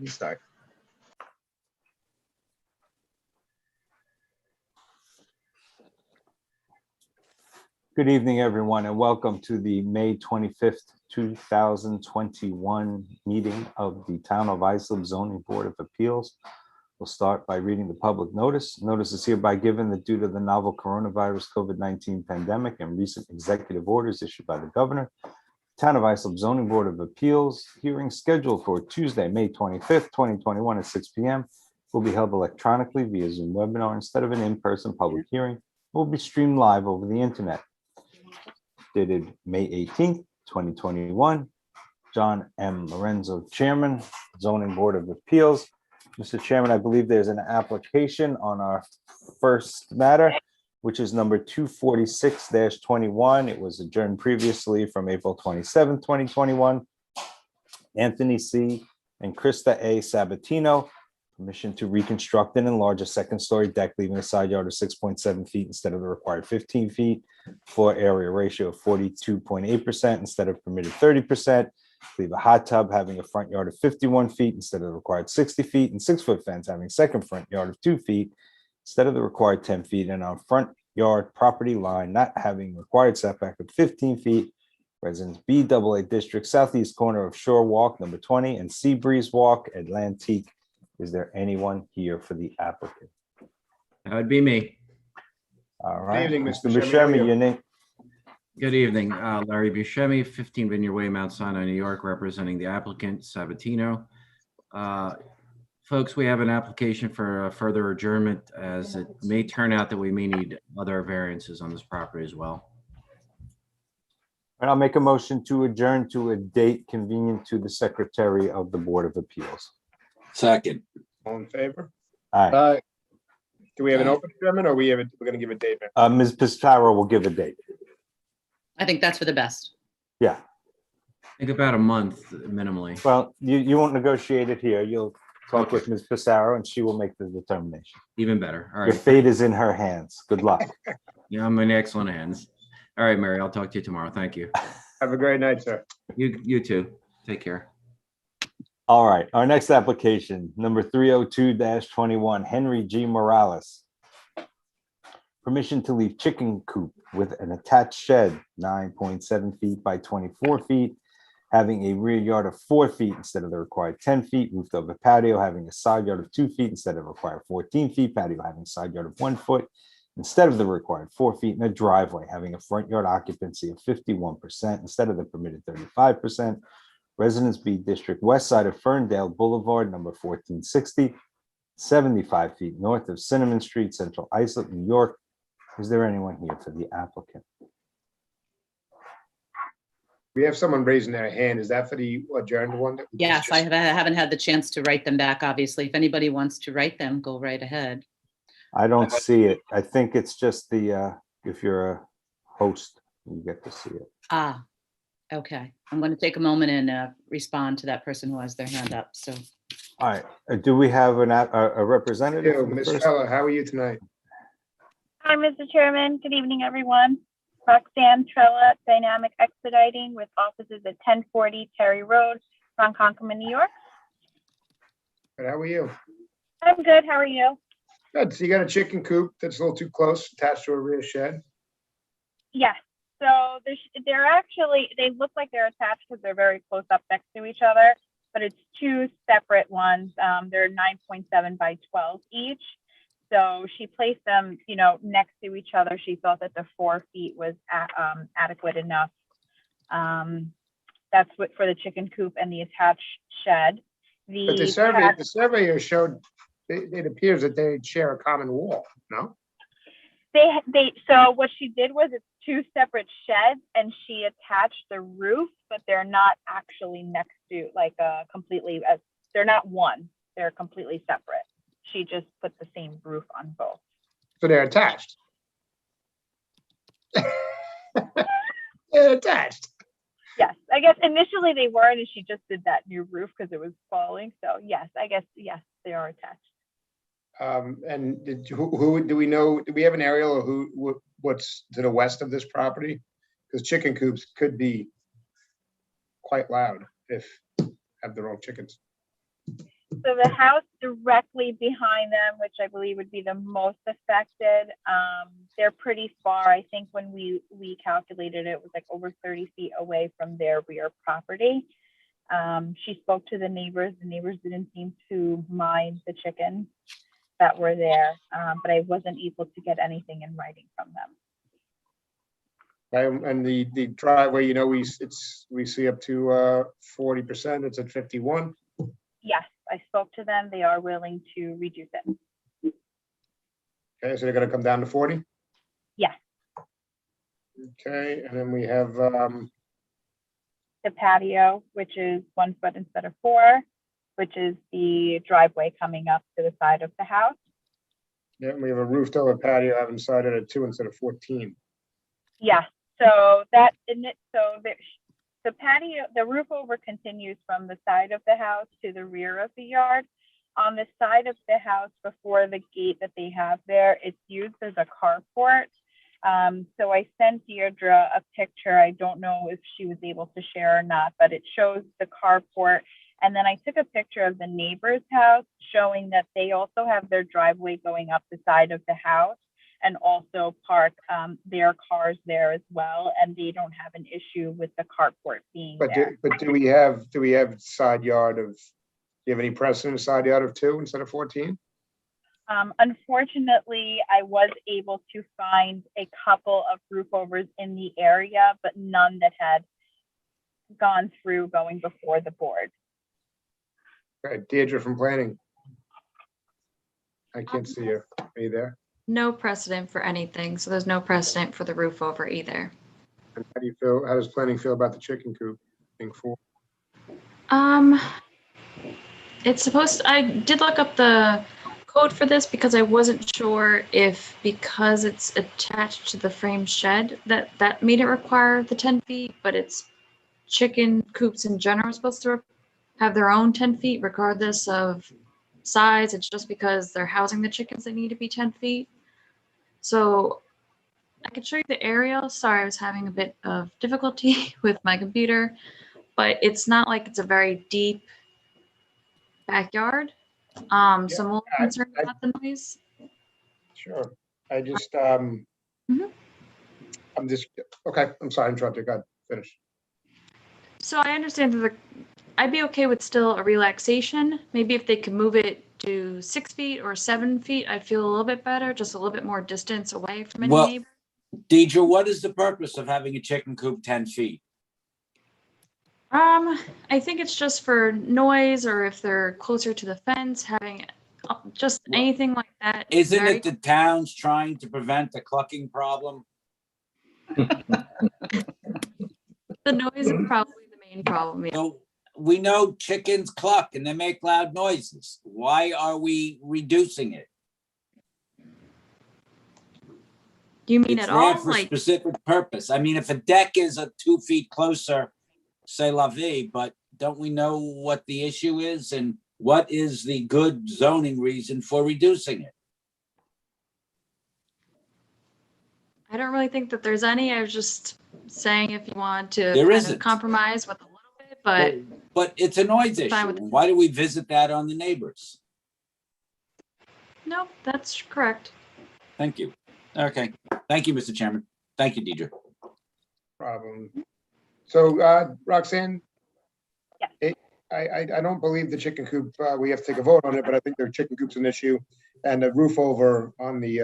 You start. Good evening, everyone, and welcome to the May 25th, 2021 meeting of the Town of Islip Zoning Board of Appeals. We'll start by reading the public notice. Notice is hereby given that due to the novel coronavirus COVID-19 pandemic and recent executive orders issued by the governor, Town of Islip Zoning Board of Appeals hearing scheduled for Tuesday, May 25th, 2021 at 6 p.m. will be held electronically via Zoom webinar instead of an in-person public hearing. It will be streamed live over the internet. Dated May 18th, 2021. John M. Lorenzo, Chairman, Zoning Board of Appeals. Mr. Chairman, I believe there's an application on our first matter, which is number 246-21. It was adjourned previously from April 27th, 2021. Anthony C. and Krista A. Sabatino, permission to reconstruct and enlarge a second-story deck, leaving a side yard of 6.7 feet instead of the required 15 feet. Floor area ratio of 42.8% instead of permitted 30%. Leave a hot tub having a front yard of 51 feet instead of the required 60 feet, and 6-foot fence having second front yard of 2 feet instead of the required 10 feet, and on front yard property line not having required setback of 15 feet. Residence B AA District, southeast corner of Shore Walk, number 20, and Sea Breeze Walk, Atlantique. Is there anyone here for the applicant? That would be me. All right, evening, Mr. Mr. Buscemi. How are Buscemi, you? your name? Good evening, Larry Buscemi, 15 Vineyard Way, Mount Sinai, New York, representing the applicant Sabatino. Folks, we have an application for a further adjournment, as it may turn out that we may need other variances on this property as well. And I'll make a motion to adjourn to a date convenient to the Secretary of the Board of Appeals. Second. All in favor? All right, Do we have an open adjournment, or we're going to give a date? Ms. Pistaro will give a date. I think that's for the best. Yeah, I think about a month minimally. well, you won't negotiate it here. You'll talk Okay. with Ms. Pissarro and she will make the determination. Even better. All Your right. fate is in her hands. Good luck. Yeah, I'm in excellent hands. All right, Mary, I'll talk to you tomorrow. Thank you. Have a great night, sir. You too. Take care. All right, our next application, number 302-21, Henry G. Morales. Permission to leave chicken coop with an attached shed, 9.7 feet by 24 feet, having a rear yard of 4 feet instead of the required 10 feet, roofed over patio, having a side yard of 2 feet instead of required 14 feet, patio having a side yard of 1 foot instead of the required 4 feet, and a driveway having a front yard occupancy of 51% instead of the permitted 35%. Residence B District, west side of Ferndale Boulevard, number 1460, 75 feet north of Cinnamon Street, Central Islip, New York. Is there anyone here for the applicant? We have someone raising their hand. Is that for the adjourned one? that we Yes, just- I haven't had the chance to write them back, obviously. If anybody wants to write them, go right ahead. I don't see it. I think it's just the, if you're a host, you get to see it. Ah, okay. I'm going to take a moment and respond to that person who has their hand up. So All right, do we have a representative? Yo, for the Ms. first- Feller, how are you tonight? Hi, Mr. Chairman. Good evening, everyone. Roxanne Trella, Dynamic Expediting with offices at 1040 Terry Road, Ronkonkoma, New York. Good, how are you? I'm good. How are you? Good. So you got a chicken coop that's a little too close, attached to a rear shed? Yes. So they're actually, they look like they're attached because they're very close up next to each other, but it's two separate ones. They're 9.7 by 12 each. So she placed them, next to each other. She thought that the 4 feet was adequate enough. That's what for the chicken coop and the attached shed. But the surveyor showed, it appears that they share a common wall, no? So what she did was it's two separate sheds, and she attached the roof, but they're not actually next to they're not one. They're completely separate. She just put the same roof on both. So they're attached. They're attached. Yes, I guess initially they weren't, and she just did that new roof because it was falling. So yes, I guess, yes, they are attached. And who do we know? Do we have an aerial of what's to the west of this property? Because chicken coops could be quite loud if have their own chickens. So the house directly behind them, which I believe would be the most affected, they're pretty far. I think when we calculated it was like over 30 feet away from their rear property. She spoke to the neighbors. The neighbors didn't seem to mind the chickens that were there, but I wasn't able to get anything in writing from them. And the driveway, you know, we see up to 40%. It's at 51. Yes, I spoke to them. They are willing to reduce it. Okay, so they're gonna come down to 40? Yes. Okay, and then we have, The patio, which is 1 foot instead of 4, which is the driveway coming up to the side of the house. yeah, we have a roofed over patio having sided at 2 instead of 14. Yes, so that, so the patio, the roof over continues from the side of the house to the rear of the yard. On the side of the house before the gate that they have there, it's used as a carport. So I sent Deirdre a picture. I don't know if she was able to share or not, but it shows the carport. And then I took a picture of the neighbor's house showing that they also have their driveway going up the side of the house and also park their cars there as well. And they don't have an issue with the carport being But there. do we have side yard of, do you have any precedent side yard of 2 instead of 14? Unfortunately, I was able to find a couple of roof overs in the area, but none that had gone through going before the board. Okay, Deirdre from planning. I can't see you. Are you there? No precedent for anything, so there's no precedent for the roof over either. And how do you feel, how does planning feel about the chicken coop being 4? It's supposed, I did look up the code for this because I wasn't sure if, because it's attached to the frame shed, that made it require the 10 feet, but it's chicken coops in general are supposed to have their own 10 feet regardless of size. It's just because they're housing the chickens, they need to be 10 feet. So I could show you the aerial. Sorry, I was having a bit of difficulty with my computer, but it's not like it's a very deep backyard. So I'm a little concerned about the noise. Sure. I just, Mhm. I'm just, okay, I'm sorry, I interrupted. Go ahead, finish. So I understand that I'd be okay with still a relaxation. Maybe if they could move it to 6 feet or 7 feet, I'd feel a little bit better, just a little bit more distance away from any Well- neighbor. Deidre, what is the purpose of having a chicken coop 10 feet? I think it's just for noise, or if they're closer to the fence, having just Well, anything like that. Isn't Very- it the town's trying to prevent a clucking problem? The noise is probably the main problem. Yeah. So we know chickens cluck and they make loud noises. Why are we reducing it? Do you mean It's at there all? for Like, specific purpose. I mean, if a deck is 2 feet closer, c'est la vie, but don't we know what the issue is and what is the good zoning reason for reducing it? I don't really think that there's any. I was just saying if you want to There kind isn't. of compromise with a little bit, but But it's a noise issue. Fine with- Why do we visit that on the neighbors? no, that's correct. Thank you. Okay. Thank you, Mr. Chairman. Thank you, Deidre. Problem. So, Roxanne? Yes. I don't believe the chicken coop, we have to take a vote on it, but I think the chicken coop's an issue. And the roof over on the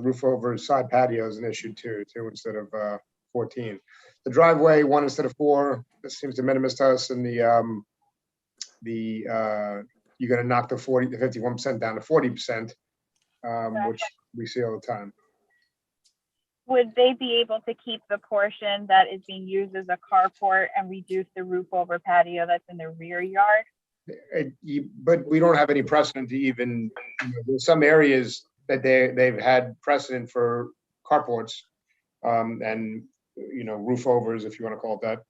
roof over side patio is an issue too, instead of 14. The driveway, 1 instead of 4, this seems de minimis to us, and you're gonna knock the 51% down to 40%, which we see all the time. Would they be able to keep the portion that is being used as a carport and reduce the roof over patio that's in the rear yard? But we don't have any precedent to even, there's some areas that they've had precedent for carports, and, roof overs, if you want to call it that.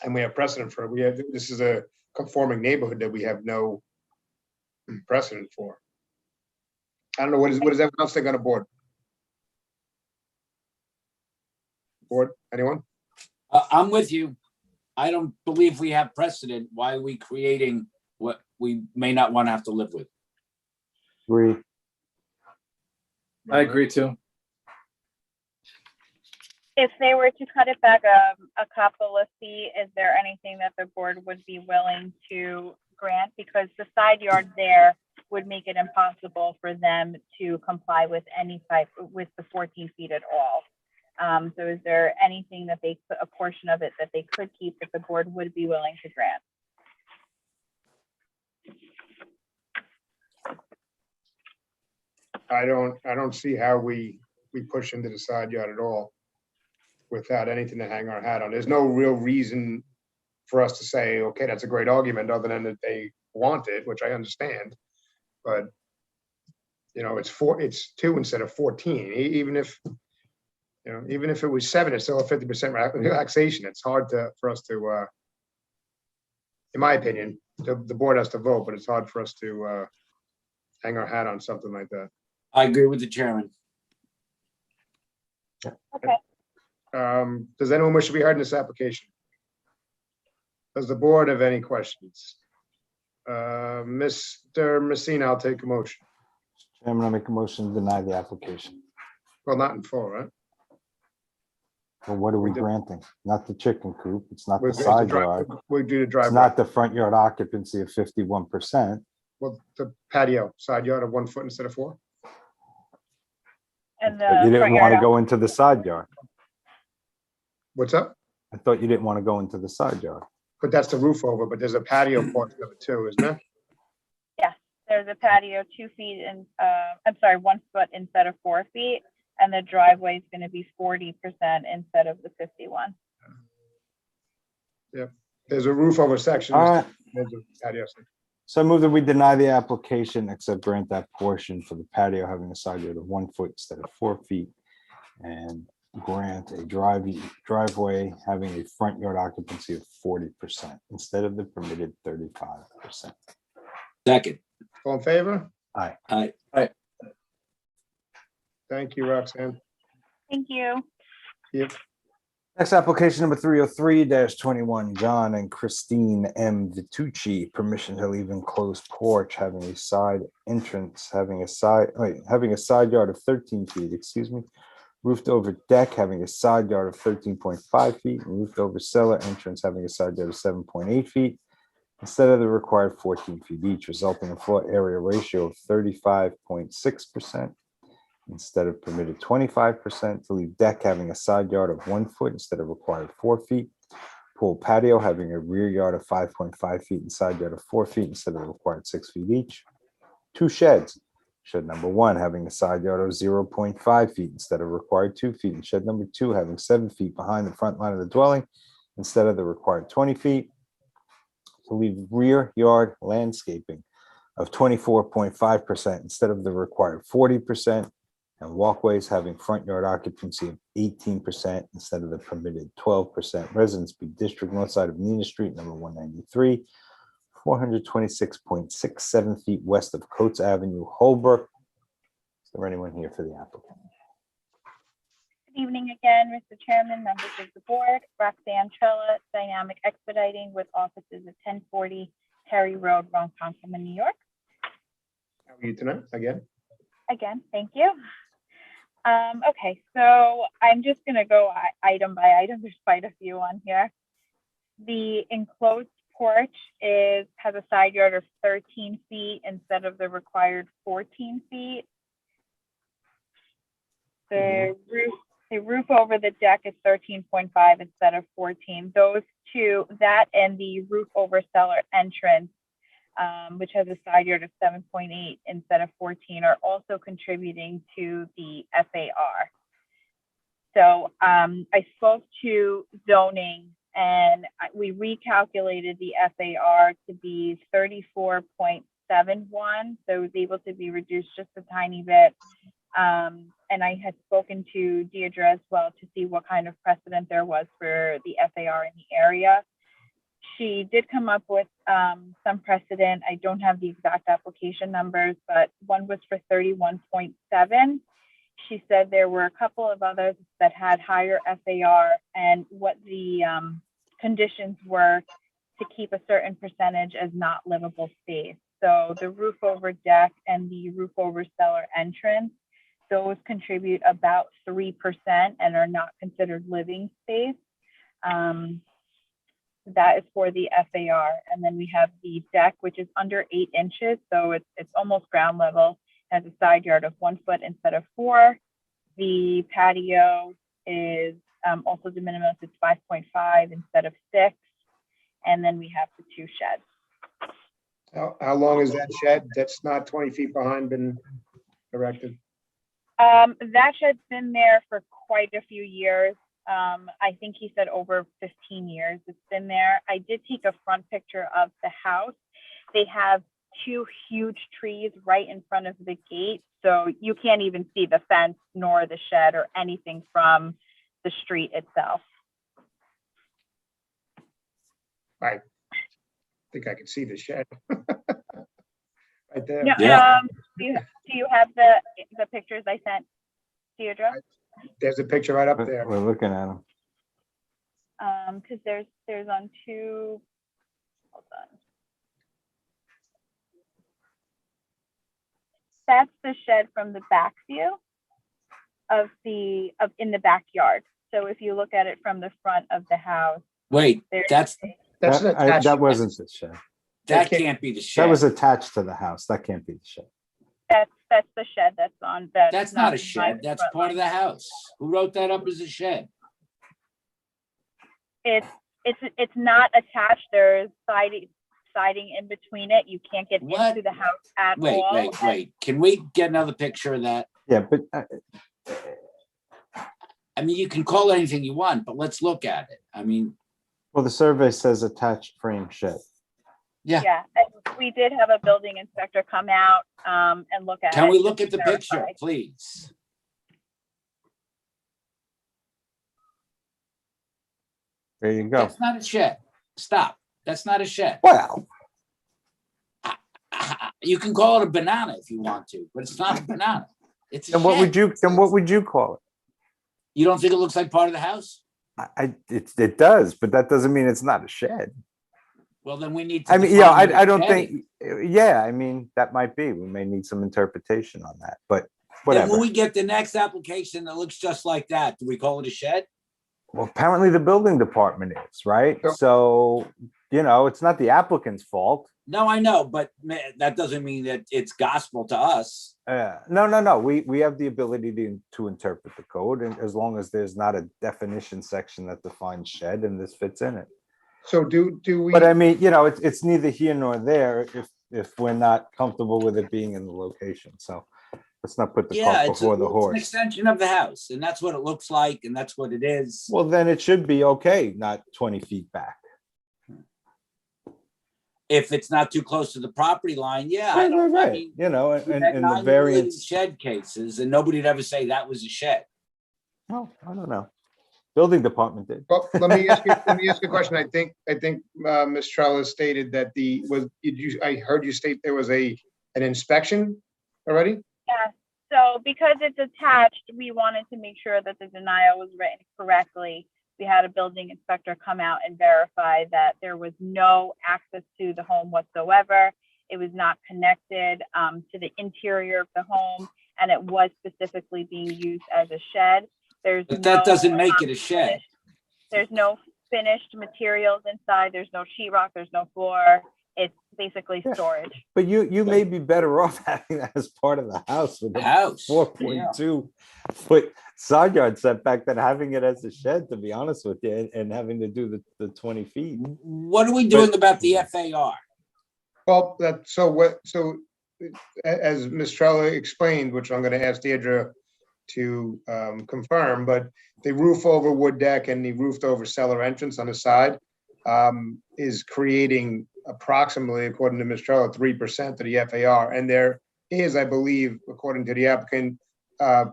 And we have precedent for it. This is a conforming neighborhood that we have no precedent for. I don't know, what is everyone else think on a board? Board, anyone? I'm with you. I don't believe we have precedent. Why are we creating what we may not want to have to live with. Agree. I agree too. If they were to cut it back a couple of feet, is there anything that the board would be willing to grant? Because the side yard there would make it impossible for them to comply with any type, with the 14 feet at all. So is there anything that a portion of it that they could keep that the board would be willing to grant? I don't see how we push into the side yard at all without anything to hang our hat on. There's no real reason for us to say, okay, that's a great argument, other than that they want it, which I understand. But, you know, it's 2 instead of 14. Even if it was 7, it's still a 50% relaxation. It's hard for us to, in my opinion, the board has to vote, but it's hard for us to hang our hat on something like that. I agree with the chairman. Okay. Does anyone wish to be heard in this application? Does the board have any questions? Mr. Messina, I'll take a motion. Chairman, I make a motion to deny the application. Well, not in full, right? Well, what are we We do- granting? Not the chicken coop. It's not the It's the side dri- yard. We do the It's driveway. not the front yard occupancy of 51%. Well, the patio, side yard of 1 foot instead of 4. And But you the didn't front want to yard, go into the side yard. What's up? I thought you didn't want to go into the side yard. But that's the roof over, but there's a patio portion of it too, isn't there? there's a patio 2 feet and, I'm sorry, 1 foot instead of 4 feet. And the driveway is going to be 40% instead of the 51. There's a roof over section. All right. There's a patio section. So I move that we deny the application, except grant that portion for the patio having a side yard of 1 foot instead of 4 feet. And grant a driveway having a front yard occupancy of 40% instead of the permitted 35%. Second. All in favor? Aye. Thank you, Roxanne. Thank you. Next application number 303-21, John and Christine M. Vitucci, permission to leave enclosed porch having a side entrance, having a side yard of 13 feet, roofed over deck having a side yard of 13.5 feet, and roofed over cellar entrance having a side yard of 7.8 feet, instead of the required 14 feet each, resulting in floor area ratio of 35.6%. Instead of permitted 25%, to leave deck having a side yard of 1 foot instead of required 4 feet. Pool patio having a rear yard of 5.5 feet and side yard of 4 feet instead of required 6 feet each. 2 sheds. Shed number 1 having a side yard of 0.5 feet instead of required 2 feet. And shed number 2 having 7 feet behind the front line of the dwelling instead of the required 20 feet. To leave rear yard landscaping of 24.5% instead of the required 40%. And walkways having front yard occupancy of 18% instead of the permitted 12%. Residence B District, north side of Nina Street, number 193, 426.67 feet west of Coates Avenue, Holbrook. Is there anyone here for the applicant? Good evening again, Mr. Chairman, members of the board. Roxanne Trella, Dynamic Expediting with offices at 1040 Terry Road, Ronkonkoma, New York. How are you tonight again? Again, thank you. Okay, so I'm just going to go item by item. There's quite a few on here. The enclosed porch has a side yard of 13 feet instead of the required 14 feet. The roof over the deck is 13.5 instead of 14. Those two, that and the roof over cellar entrance, which has a side yard of 7.8 instead of 14, are also contributing to the FAR. So I spoke to zoning and we recalculated the FAR to be 34.71. So it was able to be reduced just a tiny bit. And I had spoken to Deborah as well to see what kind of precedent there was for the FAR in the area. She did come up with some precedent. I don't have the exact application numbers, but one was for 31.7. She said there were a couple of others that had higher FAR, and what the conditions were to keep a certain percentage as not livable space. So the roof over deck and the roof over cellar entrance, those contribute about 3% and are not considered living space. That is for the FAR. And then we have the deck, which is under 8 inches. So it's almost ground level, has a side yard of 1 foot instead of 4. The patio is also de minimis, it's 5.5 instead of 6. And then we have the 2 sheds. How long is that shed that's not 20 feet behind been erected? That shed's been there for quite a few years. I think he said over 15 years it's been there. I did take a front picture of the house. They have 2 huge trees right in front of the gate. So you can't even see the fence nor the shed or anything from the street itself. I think I can see the shed. Right there. No, Yeah. do you have the pictures I sent, Deirdre? There's a picture right up there. We're looking at them. Because there's on 2. Hold on. That's the shed from the back view of in the backyard. So if you look at it from the front of the house, Wait, there's That's an attached. That wasn't the shed. that can't be the shed. That was attached to the house. That can't be the shed. that's the shed that's on that. That's not a shed. That's part of the house. Who wrote that up as a shed? It's not attached. There's siding in between it. You can't get What? into the house at Wait, all. wait. Can we get another picture of that? Yeah, but I mean, you can call it anything you want, but let's look at it. I mean, well, the survey says attached frame shed. yeah. Yeah, and we did have a building inspector come out and look at it. Can we look to at the picture, verify. please? There you go. That's not a shed. Stop. That's not a shed. Well, You can call it a banana if you want to, but it's not a banana. It's a then what would shed. you call it? You don't think it looks like part of the house? It does, but that doesn't mean it's not a shed. Well, then we need to. I mean, yeah, define what I a don't shed think, is. yeah, I mean, that might be, we may need some interpretation on that, but And whatever. when we get the next application that looks just like that, do we call it a shed? Well, apparently the building department is, right? Yep. So, it's not the applicant's fault. No, I know, but that doesn't mean that it's gospel to us. No. We have the ability to interpret the code, and as long as there's not a definition section that defines shed, and this fits in it. So do we? But I mean, it's neither here nor there if we're not comfortable with it being in the location. So let's not put the Yeah, cart it's before the an horse. extension of the house, and that's what it looks like, and that's what it is. Well, then it should be okay, not 20 feet back. If it's not too close to the property line, yeah. I Right. mean, And we've had the 9 variance. shed cases, and nobody'd ever say that was a shed. Oh, I don't know. Building department did. Well, let me ask you a question. I think Ms. Trellis stated that I heard you state there was an inspection already? Yeah, so because it's attached, we wanted to make sure that the denial was written correctly. We had a building inspector come out and verify that there was no access to the home whatsoever. It was not connected to the interior of the home, and it was specifically being used as a shed. But that doesn't make it a shed. There's no finished materials inside. There's no sheetrock. There's no floor. It's basically Yeah. storage. But you may be better off having that as part of the house with The a house. 4.2 foot side yard setback than having it as a shed, to be honest with you, and having to do the 20 feet. What are we doing about the FAR? Well, as Ms. Trellis explained, which I'm going to ask Deirdre to confirm, but the roof over wood deck and the roofed over cellar entrance on the side is creating approximately, according to Ms. Trellis, 3% of the FAR. And there is, I believe, according to the applicant,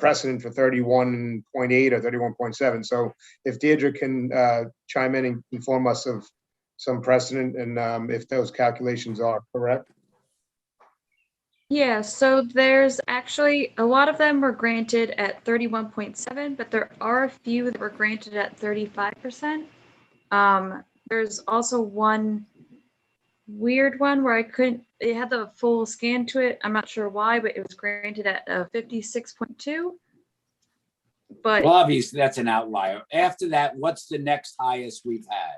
precedent for 31.8 or 31.7. So if Deirdre can chime in and inform us of some precedent and if those calculations are correct. Yeah, so there's actually, a lot of them were granted at 31.7, but there are a few that were granted at 35%. There's also one weird one where I couldn't, it had the full scan to it. I'm not sure why, but it was granted at 56.2. But Well, obviously, that's an outlier. After that, what's the next highest we've had?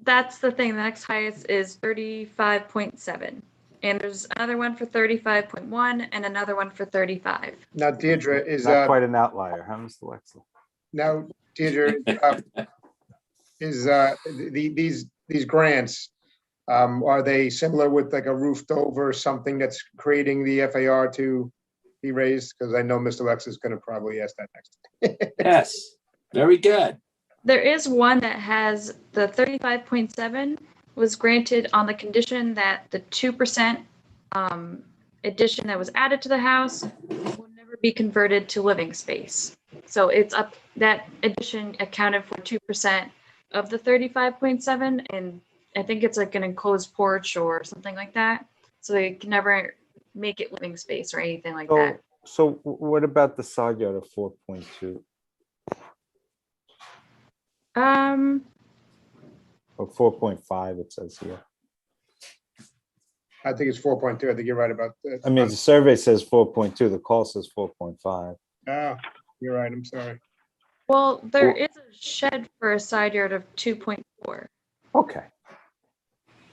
that's the thing. The next highest is 35.7. And there's another one for 35.1 and another one for 35. Now Deirdre is, Not quite an outlier, huh, Mr. Wexler? now Deirdre, these grants, are they similar with like a roofed over something that's creating the FAR to be raised? Because I know Mr. Lex is gonna probably ask that next. Yes, very good. There is one that has the 35.7 was granted on the condition that the 2% addition that was added to the house will never be converted to living space. So it's up, that addition accounted for 2% of the 35.7, and I think it's like an enclosed porch or something like that. So they can never make it living space or anything like that. So what about the side yard of 4.2 or 4.5, it says here? I think it's 4.2. I think you're right about that. I mean, the survey says 4.2, the call says 4.5. Oh, you're right. I'm sorry. Well, there is a shed for a side yard of 2.4. Okay.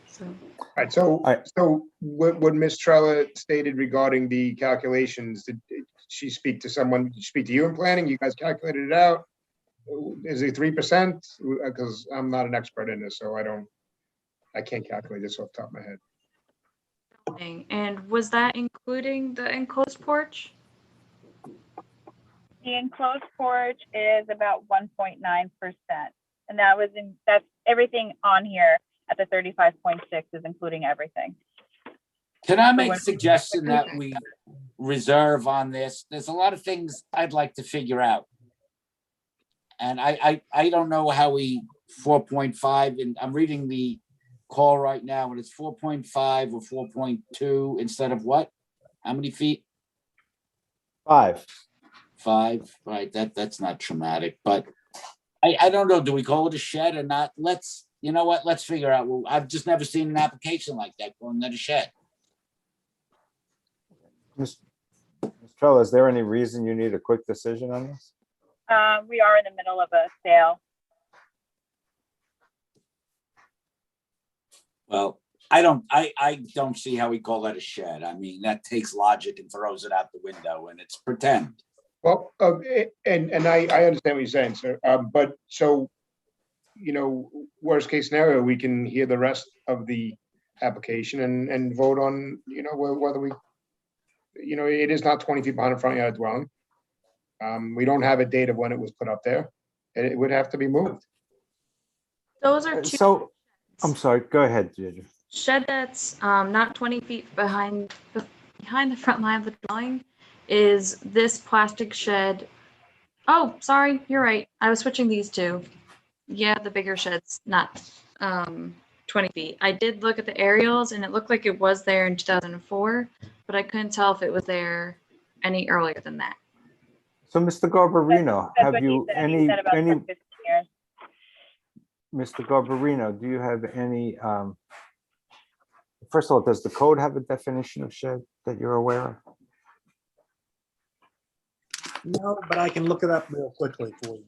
So All right, so, right. so what Ms. Trella stated regarding the calculations, did she speak to someone, did she speak to you in planning? You guys calculated it out? Is it 3%? Because I'm not an expert in this, so I can't calculate this off the top of my head. and was that including the enclosed porch? The enclosed porch is about 1.9%. And that's everything on here at the 35.6 is including everything. Can I make a suggestion that we reserve on this? There's a lot of things I'd like to figure out. And I don't know how 4.5, and I'm reading the call right now, and it's 4.5 or 4.2 instead of what? How many feet? 5. 5, right? That's not traumatic, but I don't know. Do we call it a shed or not? You know what? Let's figure out. Well, I've just never seen an application like that calling that a shed. Ms. Trella, is there any reason you need a quick decision on this? We are in the middle of a sale. Well, I don't see how we call that a shed. I mean, that takes logic and throws it out the window, and it's pretend. Well, and I understand what you're saying, sir. But so, worst case scenario, we can hear the rest of the application and vote on, whether we, it is not 20 feet behind the front yard dwelling. We don't have a date of when it was put up there. It would have to be moved. Those are two So, I'm sorry, go ahead, Deirdre. shed that's not 20 feet behind the front line of the dwelling is this plastic shed. Oh, sorry, you're right. I was switching these two. Yeah, the bigger shed's not 20 feet. I did look at the aerials and it looked like it was there in 2004, but I couldn't tell if it was there any earlier than that. So, Mr. Garbarino, That's have what he you said. He said about 15 years. Mr. Garbarino, do you have any, first of all, does the code have a definition of shed that you're aware of? No, but I can look it up real quickly for you.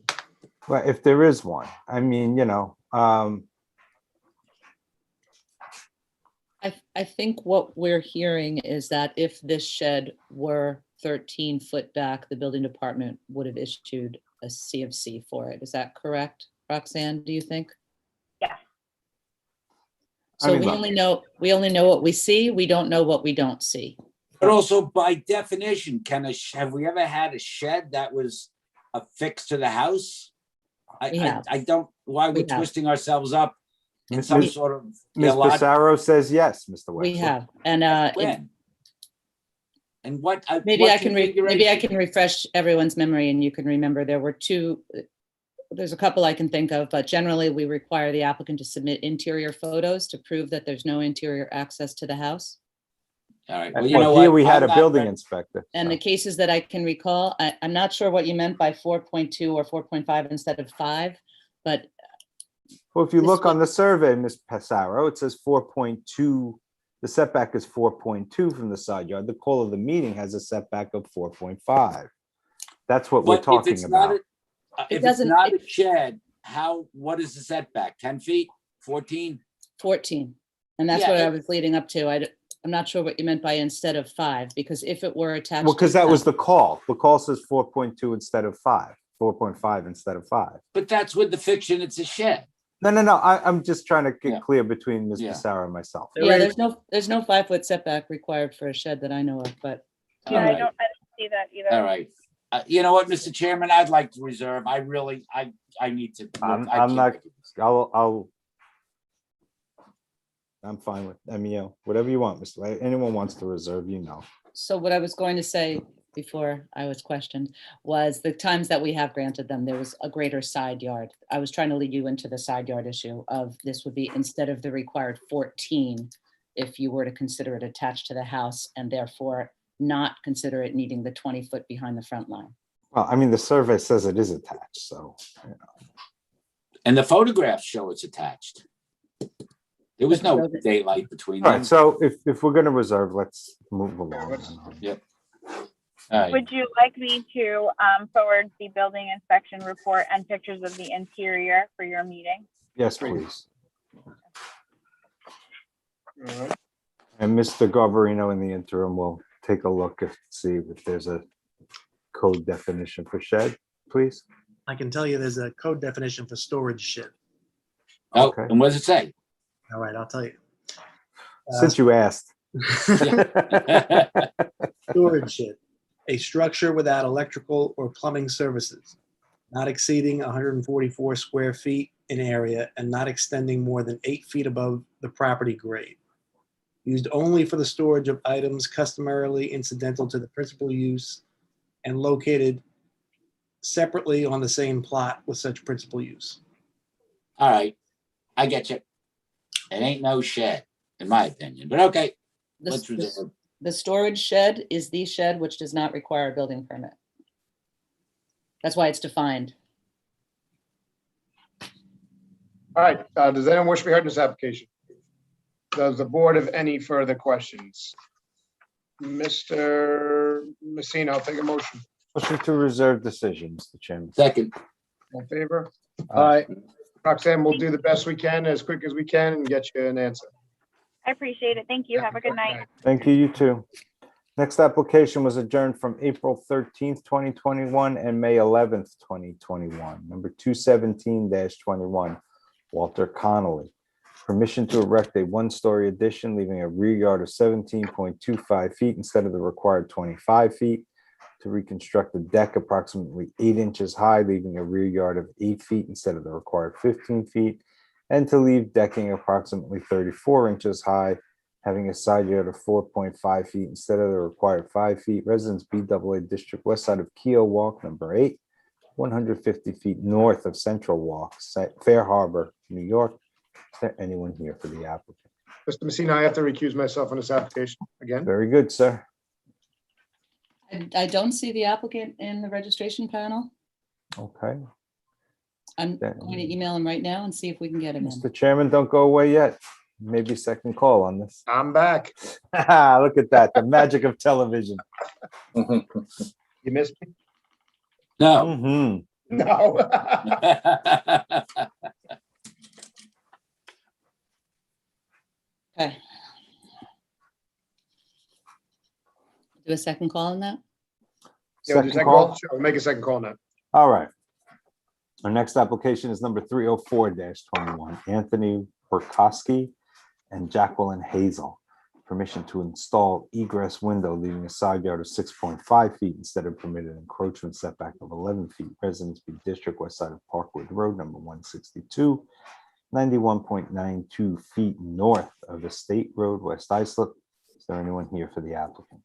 Well, if there is one, I mean, I think what we're hearing is that if this shed were 13 foot back, the building department would have issued a CFC for it. Is that correct, Roxanne, do you think? Yeah. So I mean, we only know what we see. We don't know what we don't see. But also, by definition, have we ever had a shed that was affixed to the house? We have. I don't, why We we're have. twisting ourselves up in Ms. some Ms. sort of. Ms. illogic- Pissarro says yes, Mr. Wexler. We have. And When? And what? maybe what I can configuration? refresh everyone's memory and you can remember there were there's a couple I can think of, but generally we require the applicant to submit interior photos to prove that there's no interior access to the house. All right, Well, well, you know here what? we had I'm a not building ready. inspector. And so. the cases that I can recall, I'm not sure what you meant by 4.2 or 4.5 instead of 5, but Well, if you This look on would- the survey, Ms. Passaro, it says 4.2. The setback is 4.2 from the side yard. The call of the meeting has a setback of 4.5. That's what we're But if talking it's not, about. if it's doesn't- not a shed, what is the setback? 10 feet, 14? 14. And that's Yeah, what I it- was leading up to. I'm not sure what you meant by instead of 5, because if it were attached. Well, to because that was the the call. The call says 4.2 instead of 5, 4.5 instead of 5. But that's with the fiction, it's a shed. No. I'm just trying to Yeah. get clear between Ms. Yeah. Passaro and myself. Yeah, there's no 5-foot setback required for a shed that I know of, but Yeah, All I right. don't see that either. All right. You know what, Mr. Chairman, I'd like to reserve. I need to. look. I'm I can't not- look at this. I'm fine with, whatever you want, Mr. Anyone wants to reserve, so what I was going to say before I was questioned was the times that we have granted them, there was a greater side yard. I was trying to lead you into the side yard issue of this would be instead of the required 14, if you were to consider it attached to the house and therefore not consider it needing the 20-foot behind the front line. Well, the survey says it is attached, so. And the photographs show it's attached. There was no But the- daylight between All them. right, so if we're gonna reserve, let's move along. All right. Would you like me to forward the building inspection report and pictures of the interior for your meeting? Yes, please. All right. And Mr. Garbarino in the interim will take a look see if there's a code definition for shed, please. I can tell you there's a code definition for storage shed. Oh, Okay. and what does it say? All right, I'll tell you. Since you asked. Storage shed, a structure without electrical or plumbing services, not exceeding 144 square feet in area and not extending more than 8 feet above the property grade. Used only for the storage of items customarily incidental to the principal use and located separately on the same plot with such principal use. All right, I get you. It ain't no shed, in my opinion, but okay, The- let's the- reserve. The storage shed is the shed which does not require a building permit. That's why it's defined. All right, does anyone wish to be heard in this application? Does the board have any further questions? Mr. Messina, I'll take a motion. Motion to reserve decision, Mr. Chairman. Second, All in favor? All right. Roxanne, we'll do the best we can, as quick as we can, and get you an answer. I appreciate it. Thank you. Have a good night. Thank you, you too. Next application was adjourned from April 13th, 2021 and May 11th, 2021. Number 217-21, Walter Connolly. Permission to erect a one-story addition, leaving a rear yard of 17.25 feet instead of the required 25 feet. To reconstruct a deck approximately 8 inches high, leaving a rear yard of 8 feet instead of the required 15 feet. And to leave decking approximately 34 inches high, having a side yard of 4.5 feet instead of the required 5 feet. Residence BAA District, west side of Keogh Walk, number 8, 150 feet north of Central Walk, Fair Harbor, New York. Is there anyone here for the applicant? Mr. Messina, I have to recuse myself on this application again. Very good, sir. I don't see the applicant in the registration panel. Okay. I'm Okay. going to email him right now and see if we can get him in. Mr. Chairman, don't go away yet. Maybe second call on this. I'm back. Look at that, the magic of television. You missed me? no. Mhm. No. Okay. Do a second call on that? Yeah, we'll do Second second call? call. Sure, we'll make a second call now. All right. Our next application is number 304-21, Anthony Burkowski and Jacqueline Hazel. Permission to install egress window, leaving a side yard of 6.5 feet instead of permitted encroachment setback of 11 feet. Residence B District, west side of Parkway Road, number 162, 91.92 feet north of the State Road, West Islip. Is there anyone here for the applicant?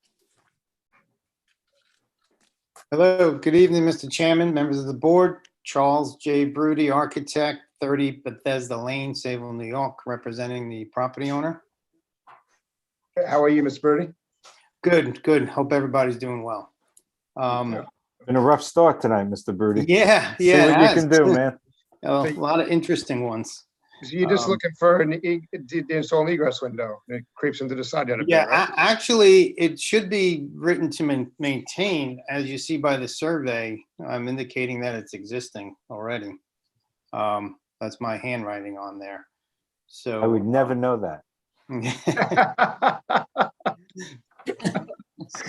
Hello, good evening, Mr. Chairman, members of the board. Charles J. Broody, architect, 30 Bethesda Lane, Sayville, New York, representing the property owner. How are you, Ms. Birdie? Good, good. Hope everybody's doing well. Been a rough start tonight, Mr. Broody. Yeah, See yeah. what it you has. can do, man. A lot of interesting ones. So you're just looking for the install an egress window. It creeps into the side yard a bit, Yeah, right? actually, it should be written to maintain, as you see by the survey. I'm indicating that it's existing already. That's my handwriting on there. So I would never know that.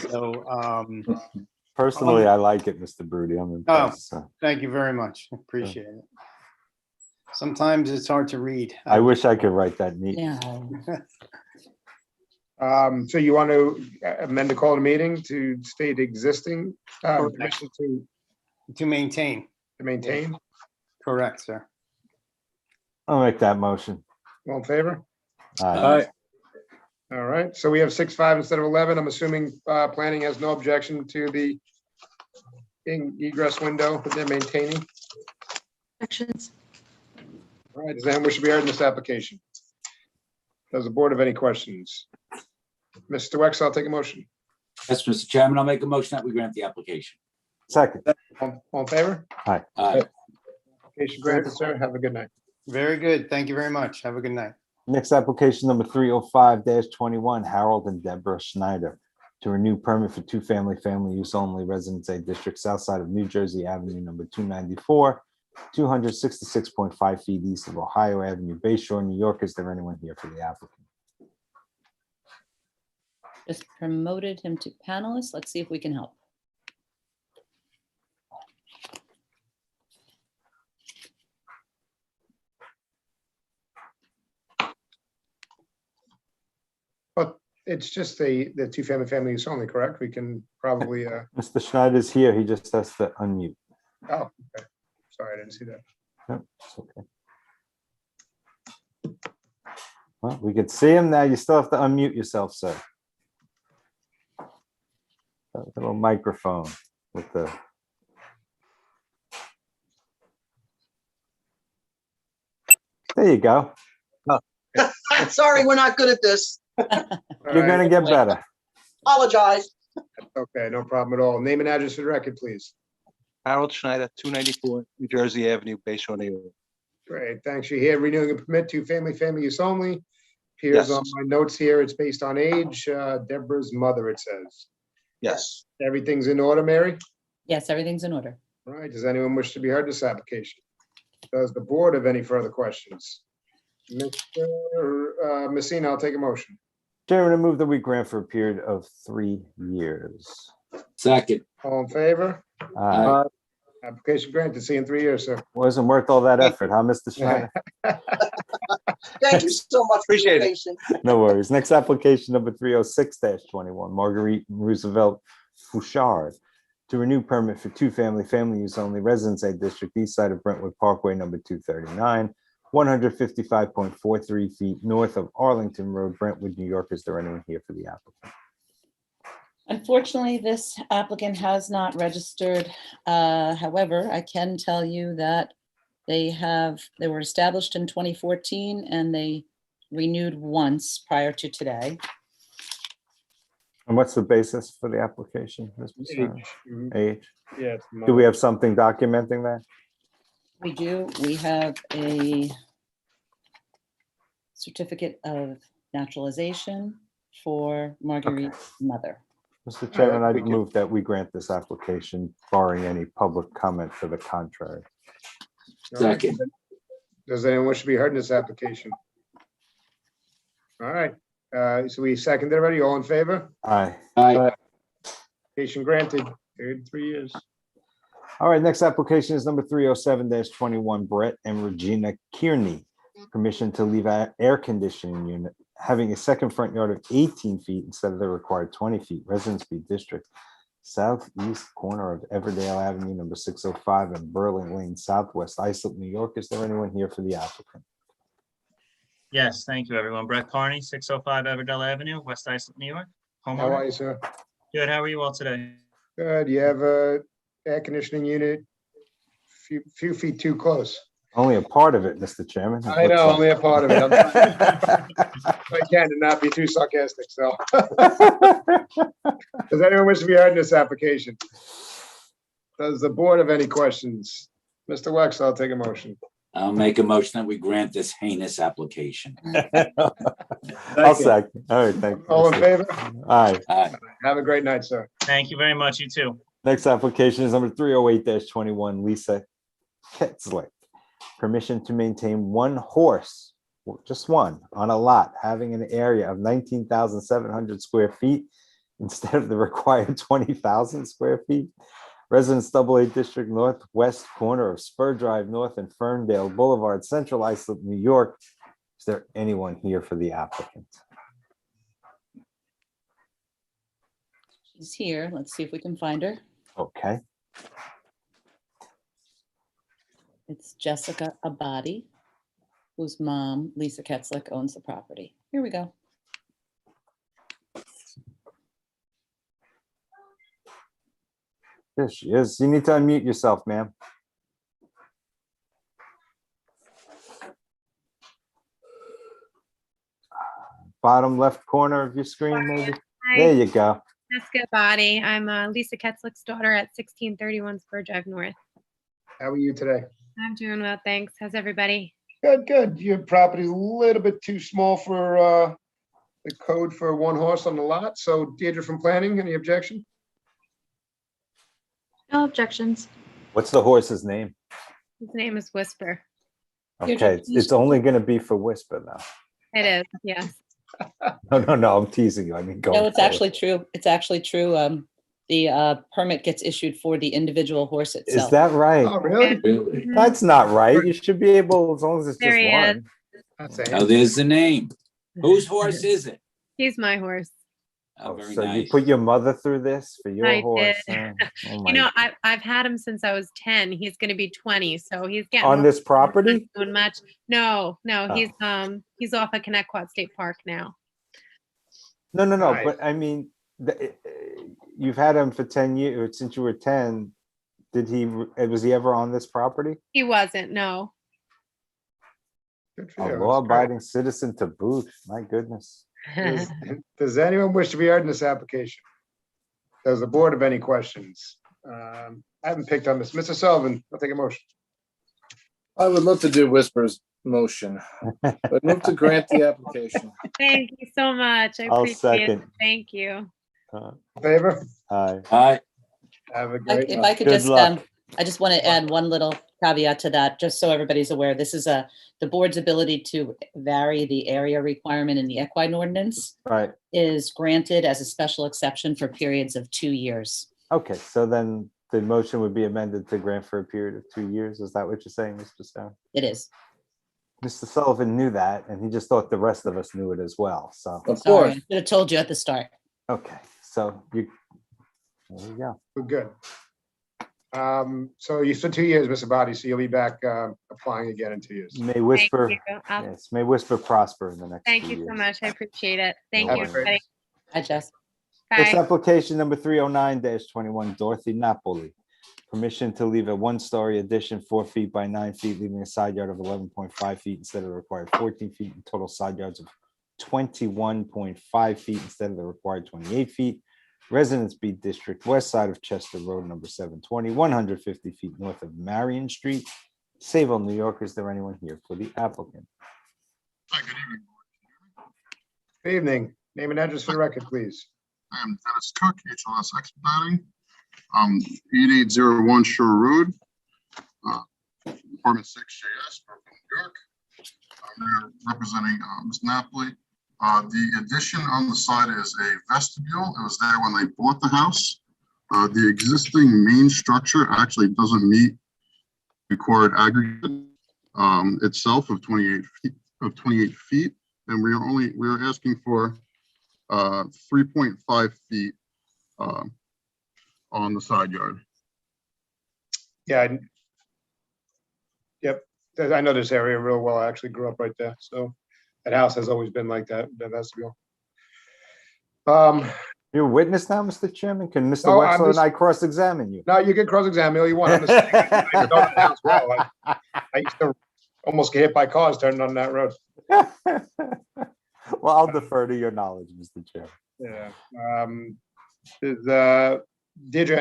So, Personally, I like it, Mr. Broody. I'm impressed. So thank you very much. Appreciate it. Sometimes it's hard to read. I wish I could write that neat. Yeah. So you want to amend the call to meeting to state existing, permission To maintain. to maintain? Correct, sir. I'll make that motion. All in favor? Aye. All right, so we have 6-5 instead of 11. I'm assuming planning has no objection to the egress window that they're maintaining. Sections. All right, does anyone wish to be heard in this application? Does the board have any questions? Mr. Wex, I'll take a motion. Yes, Mr. Chairman, I'll make a motion that we grant the application. Second. All in favor? Aye. Application granted, sir. Have a good night. Very good. Thank you very much. Have a good night. Next application number 305-21, Harold and Deborah Schneider to renew permit for two-family use only Residency District south side of New Jersey Avenue number 294, 266.5 feet east of Ohio Avenue, Bay Shore, New York. Is there anyone here for the applicant? Just promoted him to panelist. Let's see if we can help. But it's just the two-family use only, correct? We can probably, Mr. Schneider's here. He just has to unmute. oh, okay. Sorry, I didn't see that. Yep, it's okay. Well, we could see him now. You still have to unmute yourself, sir. That little microphone with the. There you go. Sorry, we're not good at this. All You're right, gonna get better. Apologize. okay, no problem at all. Name and address for the record, please. Harold Schneider, 294 New Jersey Avenue, Bay Shore, New York. Great, thanks. You're here renewing a permit to family use only. Appears Yes. on my notes here. It's based on age. Deborah's mother, it says. Yes. Everything's in order, Mary? Yes, everything's in order. All right, does anyone wish to be heard this application? Does the board have any further questions? Mr. Messina, I'll take a motion. Chairman, I move that we grant for a period of 3 years. Second. All in favor? Uh, Application granted. See you in 3 years, sir. Wasn't worth all that effort, huh, Mr. Schneider? Thank you so much. for your Appreciate it. patience. No worries. Next application number 306-21, Marguerite and Roosevelt Bouchard to renew permit for two-family use only Residency District east side of Brentwood Parkway number 239, 155.43 feet north of Arlington Road, Brentwood, New York. Is there anyone here for the applicant? Unfortunately, this applicant has not registered. However, I can tell you that they were established in 2014 and they renewed once prior to today. And what's the basis for the application? Mr. Schneider? Age. Yeah. Do we have something documenting that? We do. We have a certificate of naturalization for Marguerite's mother. Mr. Chairman, I we can- move that we grant this application barring any public comment to the contrary. All right. Second. Does anyone wish to be heard in this application? All right, so we seconded already. All in favor? Aye. Aye. Application granted. Period 3 years. All right, next application is number 307-21, Brett and Regina Kearney. Permission to leave air conditioning unit having a second front yard of 18 feet instead of the required 20 feet, Residency District, southeast corner of Everdale Avenue, number 605, and Burling Lane, Southwest Islip, New York. Is there anyone here for the applicant? Yes, thank you, everyone. Brett Carney, 605 Everdell Avenue, West Islip, New York. How are Homeowner. you, sir? Good, how are you all today? Good. You have a air conditioning unit, few feet too close. Only a part of it, Mr. Chairman. I know, only a part of it. I'm trying if I can to not be too sarcastic, so. Does anyone wish to be heard in this application? Does the board have any questions? Mr. Wex, I'll take a motion. I'll make a motion that we grant this heinous application. I'll second. All right, thank you. All in favor? All right. Aye. Have a great night, sir. Thank you very much. You too. Next application is number 308-21, Lisa Ketzlick. Permission to maintain one horse, just one, on a lot having an area of 19,700 square feet instead of the required 20,000 square feet. Residence AA District Northwest corner of Spur Drive North and Ferndale Boulevard, Central Islip, New York. Is there anyone here for the applicant? She's here. Let's see if we can find her. Okay. It's Jessica Abadi, whose mom, Lisa Ketzlick, owns the property. Here we go. There she is. You need to unmute yourself, ma'am. Bottom left corner of your screen, maybe. There you go. Jessica Body. I'm Lisa Ketzlick's daughter at 1631 Spur Drive North. How are you today? I'm doing well, thanks. How's everybody? Good, good. Your property's a little bit too small for the code for one horse on the lot. So Deirdre from planning, any objection? No objections. What's the horse's name? His name is Whisper. Okay, it's only going to be for Whisper now. It is, yes. No, I'm teasing you. I mean, go. No, it's actually true. It's actually true. The permit gets issued for the individual horse itself. Is that right? Oh, really? That's not right. You should be able, as long as it's There he just is. one. That's a Oh, there's the name. Whose horse is it? He's my horse. Oh, very So you nice. put your mother through this for your I horse? did. Oh You know, my- I've had him since I was 10. He's going to be 20, so he's getting On this property? not doing much. No, Oh. he's off at Connecticut State Park now. No, Right. but I mean, you've had him for 10 years, since you were 10. Was he ever on this property? He wasn't. No. Good for A you. That's great. law-abiding citizen to boot. My goodness. Does anyone wish to be heard in this application? Does the board have any questions? I haven't picked on this. Mr. Sullivan, I'll take a motion. I would love to do Whisper's motion, but move to grant the application. Thank you so much. I I'll appreciate it. second. Thank you. Favor? Hi. Aye. Have a great If night. I could Good just, luck. I just want to add one little caveat to that, just so everybody's aware. This is the board's ability to vary the area requirement in the equine ordinance Right. is granted as a special exception for periods of 2 years. Okay, so then the motion would be amended to grant for a period of 2 years. Is that what you're saying, Mr. Stone? It is. Mr. Sullivan knew that, and he just thought the rest of us knew it as well. So, Of Sorry, I course. should have told you at the start. okay, so there you go. We're good. So you said 2 years, Mr. Body, so you'll be back applying again in 2 years. May Whisper, Thank you. yes, may Whisper prosper in the next Thank 2 you so years. much. I appreciate it. Thank No you, worries. everybody. Hi, Jess. Next Bye. application number 309-21, Dorothy Napoli. Permission to leave a one-story addition 4 feet by 9 feet, leaving a side yard of 11.5 feet instead of the required 14 feet, and total side yards of 21.5 feet instead of the required 28 feet. Residence B District, west side of Chester Road, number 720, 150 feet north of Marion Street, Sayville, New York. Is there anyone here for the applicant? Hi, good evening. Good evening. Name and address for the record, please. I am Dennis Cook, HLS Expediting, 8801 Shore Road, Apartment 6JS, Brooklyn, New York. I'm there representing Ms. Napoli. The addition on the side is a vestibule. It was there when they bought the house. The existing main structure actually doesn't meet required aggregate itself of 28 feet, and we're asking for 3.5 feet on the side yard. Yeah. Yep. I know this area real well. I actually grew up right there. So that house has always been like that vestibule. You're a witness now, Mr. Chairman? Can Mr. No, I'm Wexler and just- I cross-examine you? No, you can cross-examine all you want. I'm just saying, I know the house well. I used to almost get hit by cars turning on that road. Well, I'll defer to your knowledge, Mr. Chairman. Yeah. Is Deirdre,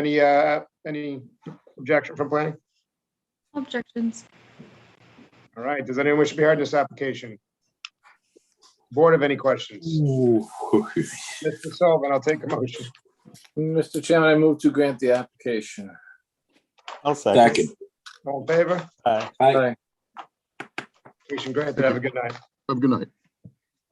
any objection from planning? Objections. All right, does anyone wish to be heard in this application? Board have any questions? Mr. Sullivan, I'll take a motion. Mr. Chairman, I move to grant the application. I'll second. All in favor? Aye. Aye. Application granted. Have a good night. Have a good night.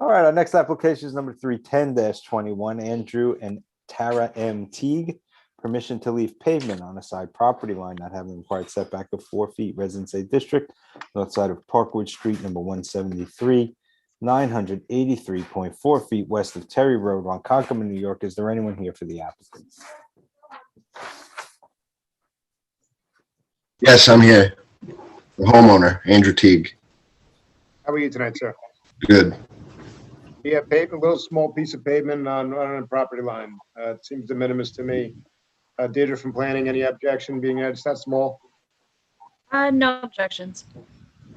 All right, our next application is number 310-21, Andrew and Tara M. Teague. Permission to leave pavement on a side property line not having required setback of 4 feet, Residency District, north side of Parkway Street, number 173, 983.4 feet west of Terry Road, Ronkonkoma, New York. Is there anyone here for the applicant? Yes, I'm here. The homeowner, Andrew Teague. How are you tonight, sir? Good. You have pavement, a little small piece of pavement on a property line. It seems de minimis to me. Deirdre from planning, any objection being that it's that small? No objections.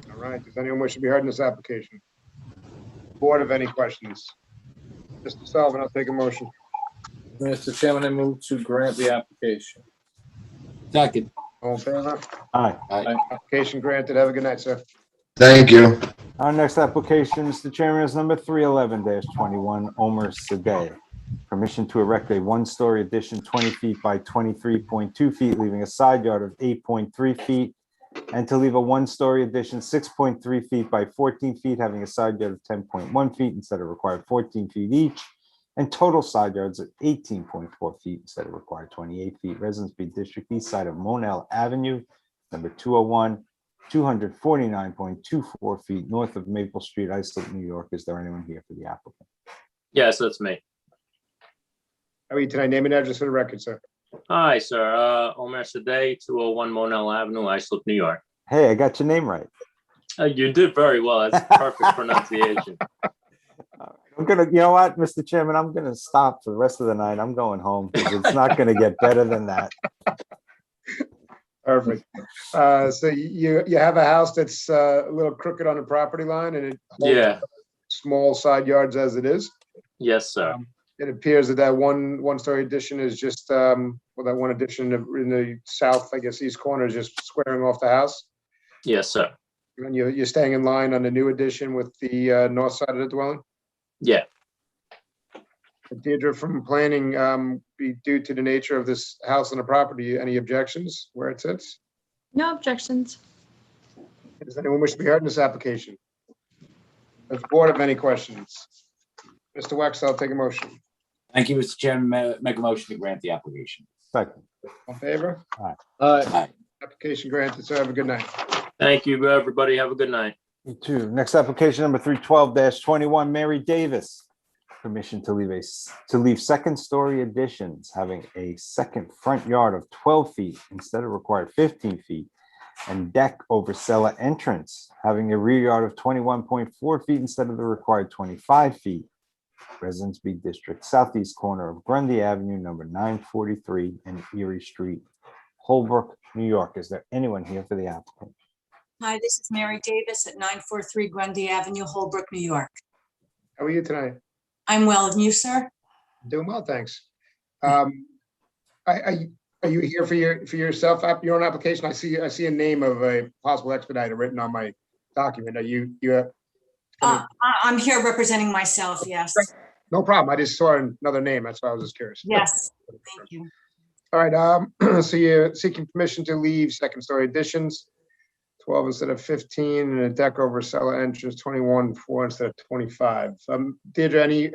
All right, does anyone wish to be heard in this application? Board have any questions? Mr. Sullivan, I'll take a motion. Mr. Chairman, I move to grant the application. Second. All in favor? Aye. Aye. Application granted. Have a good night, sir. Thank you. Our next application, Mr. Chairman, is number 311-21, Omer Segay. Permission to erect a one-story addition 20 feet by 23.2 feet, leaving a side yard of 8.3 feet, and to leave a one-story addition 6.3 feet by 14 feet, having a side yard of 10.1 feet instead of required 14 feet each, and total side yards of 18.4 feet instead of required 28 feet. Residency District, east side of Monell Avenue, number 201, 249.24 feet north of Maple Street, Islip, New York. Is there anyone here for the applicant? Yes, that's me. How are you tonight? Name and address for the record, sir. Hi, sir. Omer Sadeh, 201 Monell Avenue, Islip, New York. Hey, I got your name right. You did very well. That's perfect pronunciation. I'm gonna, you know what, Mr. Chairman, I'm gonna stop for the rest of the night. I'm going home because it's not gonna get better than that. Perfect. So you have a house that's a little crooked on the property line, and it holds Yeah. small side yards as it is. Yes, sir. It appears that one-story addition is just well, that one addition in the south, I guess, east corner is just squaring off the house. Yes, sir. And you're staying in line on the new addition with the north side of the dwelling. Yeah. Deirdre from planning, be due to the nature of this house and the property, any objections where it sits? No objections. Does anyone wish to be heard in this application? Does the board have any questions? Mr. Wax, I'll take a motion. Thank you, Mr. Chairman. Make a motion to grant the application. Second. All in favor? Aye. Aye. Application granted, sir. Have a good night. Thank you, everybody. Have a good night. You too. Next application, number 312-21, Mary Davis. Permission to leave second-story additions having a second front yard of 12 feet instead of required 15 feet, and deck over cellar entrance having a rear yard of 21.4 feet instead of the required 25 feet. Residency District, southeast corner of Grundy Avenue, number 943 and Erie Street, Holbrook, New York. Is there anyone here for the applicant? Hi, this is Mary Davis at 943 Grundy Avenue, Holbrook, New York. How are you tonight? I'm well, and you, sir? Doing well, thanks. Are you here for yourself, your own application? I see a name of a possible expediter written on my document. Are you? I'm here representing myself, yes. No problem. I just saw another name. That's why I was just curious. Yes, thank you. All right. So you're seeking permission to leave second-story additions, 12 instead of 15, and a deck over cellar entrance, 21.4 instead of 25. Deirdre, any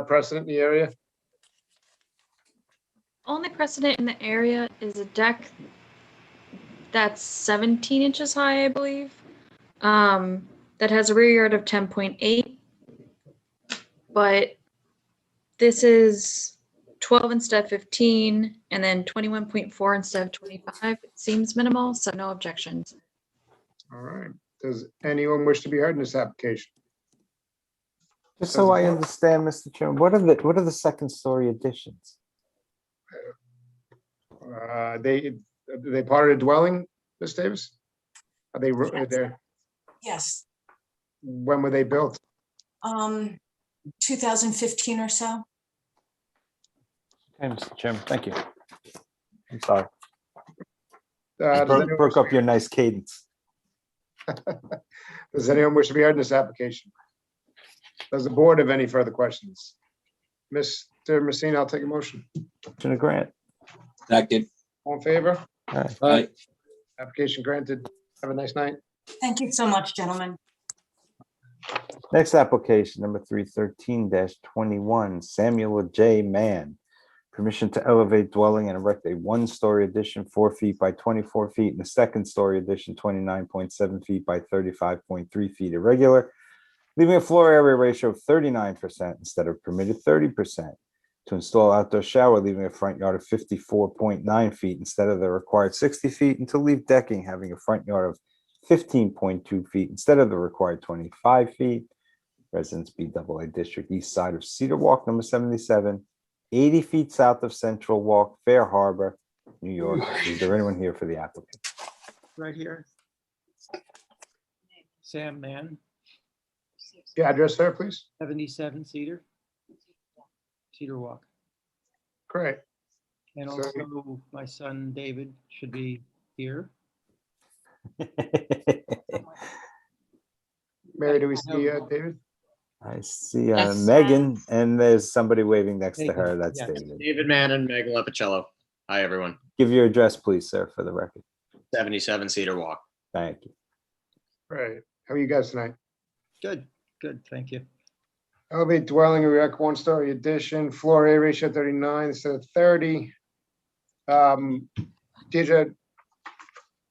precedent in the area? Only precedent in the area is a deck that's 17 inches high, I believe. That has a rear yard of 10.8. But this is 12 instead of 15, and then 21.4 instead of 25. It seems minimal, so no objections. All right. Does anyone wish to be heard in this application? Just so I understand, Mr. Chairman, what are the second-story additions? They part of the dwelling, Ms. Davis? Are they there? Yes. When were they built? 2015 or so. Okay, Mr. Chairman, thank you. I'm sorry. Does anyone Broke up your nice cadence. Does anyone wish to be heard in this application? Does the board have any further questions? Mr. Messina, I'll take a motion. Motion to grant. Second. All in favor? Aye. Application granted. Have a nice night. Thank you so much, gentlemen. Next application, number 313-21, Samuel J. Mann. Permission to elevate dwelling and erect a one-story addition 4 feet by 24 feet and a second-story addition 29.7 feet by 35.3 feet irregular, leaving a floor area ratio of 39% instead of permitted 30%. To install outdoor shower, leaving a front yard of 54.9 feet instead of the required 60 feet, and to leave decking having a front yard of 15.2 feet instead of the required 25 feet. Residence BAA District, east side of Cedar Walk, number 77, 80 feet south of Central Walk, Fair Harbor, New York. Is there anyone here for the applicant? Right here. Sam Mann, The address there, please. 77 Cedar Walk. Great. And So- also my son David should be here. Mary, do we see David? I see Yes. Megan, and there's somebody waving next to Megan, her. That's yes. David. David Mann and Megan Lepicello. Hi, everyone. Give your address, please, sir, for the record. 77 Cedar Walk. Thank you. Right. How are you guys tonight? Good, thank you. Elevate dwelling, erect one-story addition, floor area ratio 39 instead of 30. Deidre,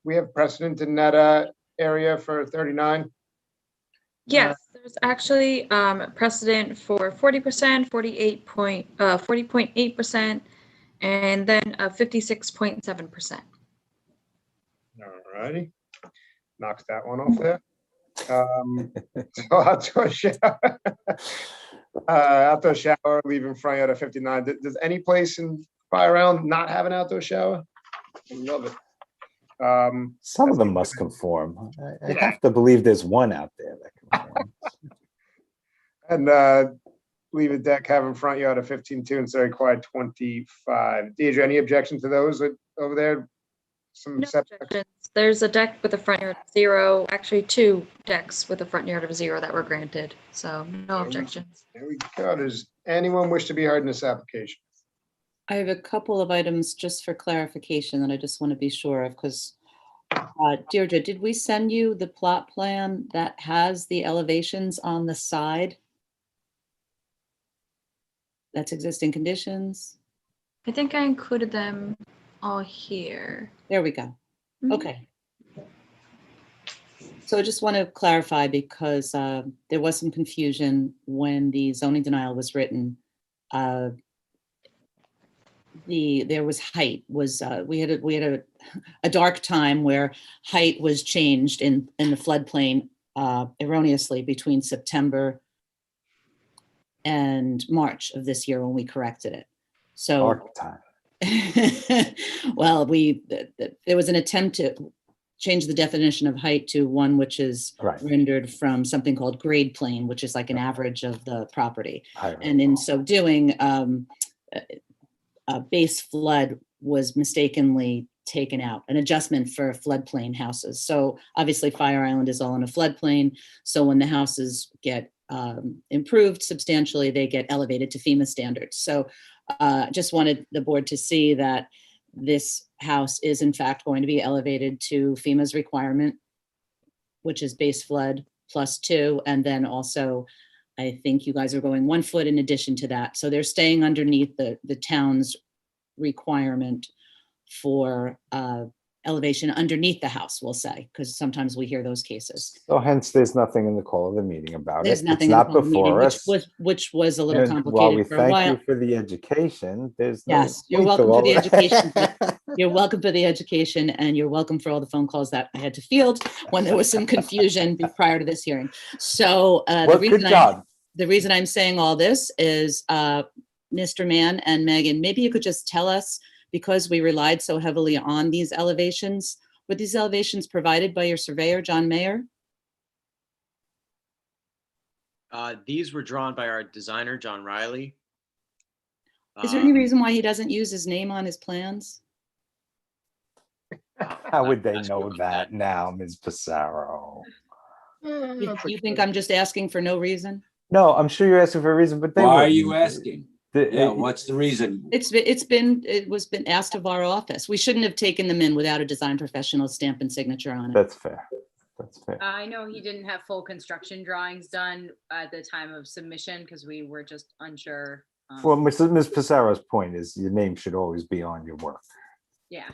we have precedent in that area for 39. Yes, there's actually precedent for 40%, 40.8%, and then 56.7%. All righty. Knocks that one off there. So outdoor shower, leaving front yard of 59. Does any place in Fire Island not have an outdoor shower? I love it. Some of them must conform. I have to believe there's one out there that conforms. And leave a deck having front yard of 15.2 and so required 25. Deidre, any objection to those over there? Some No setbacks? objections. There's a deck with a front yard of 0, actually 2 decks with a front yard of 0 that were granted, so no objections. There we go. Does anyone wish to be heard in this application? I have a couple of items just for clarification that I just want to be sure of, because Deirdre, did we send you the plot plan that has the elevations on the side? That's existing conditions? I think I included them all here. There we go. Mhm. Okay. So I just want to clarify because there was some confusion when the zoning denial was written. There was height was we had a dark time where height was changed in the floodplain erroneously between September and March of this year when we corrected it. So Dark time. well, there was an attempt to change the definition of height to one which is rendered from something called grade plane, which is like an average of the property. And in so doing, base flood was mistakenly taken out, an adjustment for floodplain houses. So obviously Fire Island is all in a floodplain. So when the houses get improved substantially, they get elevated to FEMA standards. So just wanted the board to see that this house is in fact going to be elevated to FEMA's requirement, which is base flood +2. And then also, I think you guys are going 1 foot in addition to that. So they're staying underneath the town's requirement for elevation underneath the house, we'll say, because sometimes we hear those cases. So hence, there's nothing in the call of the meeting about There's it. nothing It's in the not call of the meeting, before us. which was a little And while we complicated for a thank while. you for the education, there's no Yes, you're point to welcome for all the that. education. You're welcome for the education, and you're welcome for all the phone calls that I had to field when there was some confusion prior to this hearing. So Well, good job. the reason I'm saying all this is, Mr. Mann and Megan, maybe you could just tell us, because we relied so heavily on these elevations, were these elevations provided by your surveyor, John Mayer? These were drawn by our designer, John Riley. Is there any reason why he doesn't use his name on his plans? How would they know that now, Ms. Pissarro? You think I'm just asking for no reason? No, I'm sure you're asking for a reason, but they Why are wouldn't. you asking? Yeah, what's the reason? It was been asked of our office. We shouldn't have taken them in without a design professional's stamp and signature on it. That's fair. That's fair. I know he didn't have full construction drawings done at the time of submission because we were just unsure. Well, Ms. Pissarro's point is your name should always be on your work. Yeah.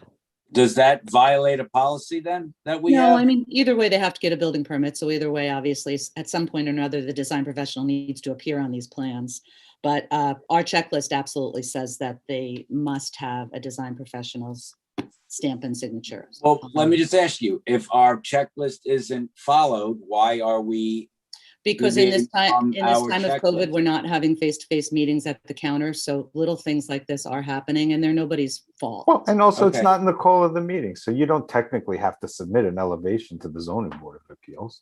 Does that violate a policy then that we No, have? I mean, either way, they have to get a building permit. So either way, obviously, at some point or another, the design professional needs to appear on these plans. But our checklist absolutely says that they must have a design professional's stamp and signature. Well, let me just ask you, if our checklist isn't followed, why are we? Because in this deviating time, from our of COVID, checklist? we're not having face-to-face meetings at the counter. So little things like this are happening and they're nobody's fault. Well, and also it's Okay. not in the call of the meeting, so you don't technically have to submit an elevation to the zoning board of appeals.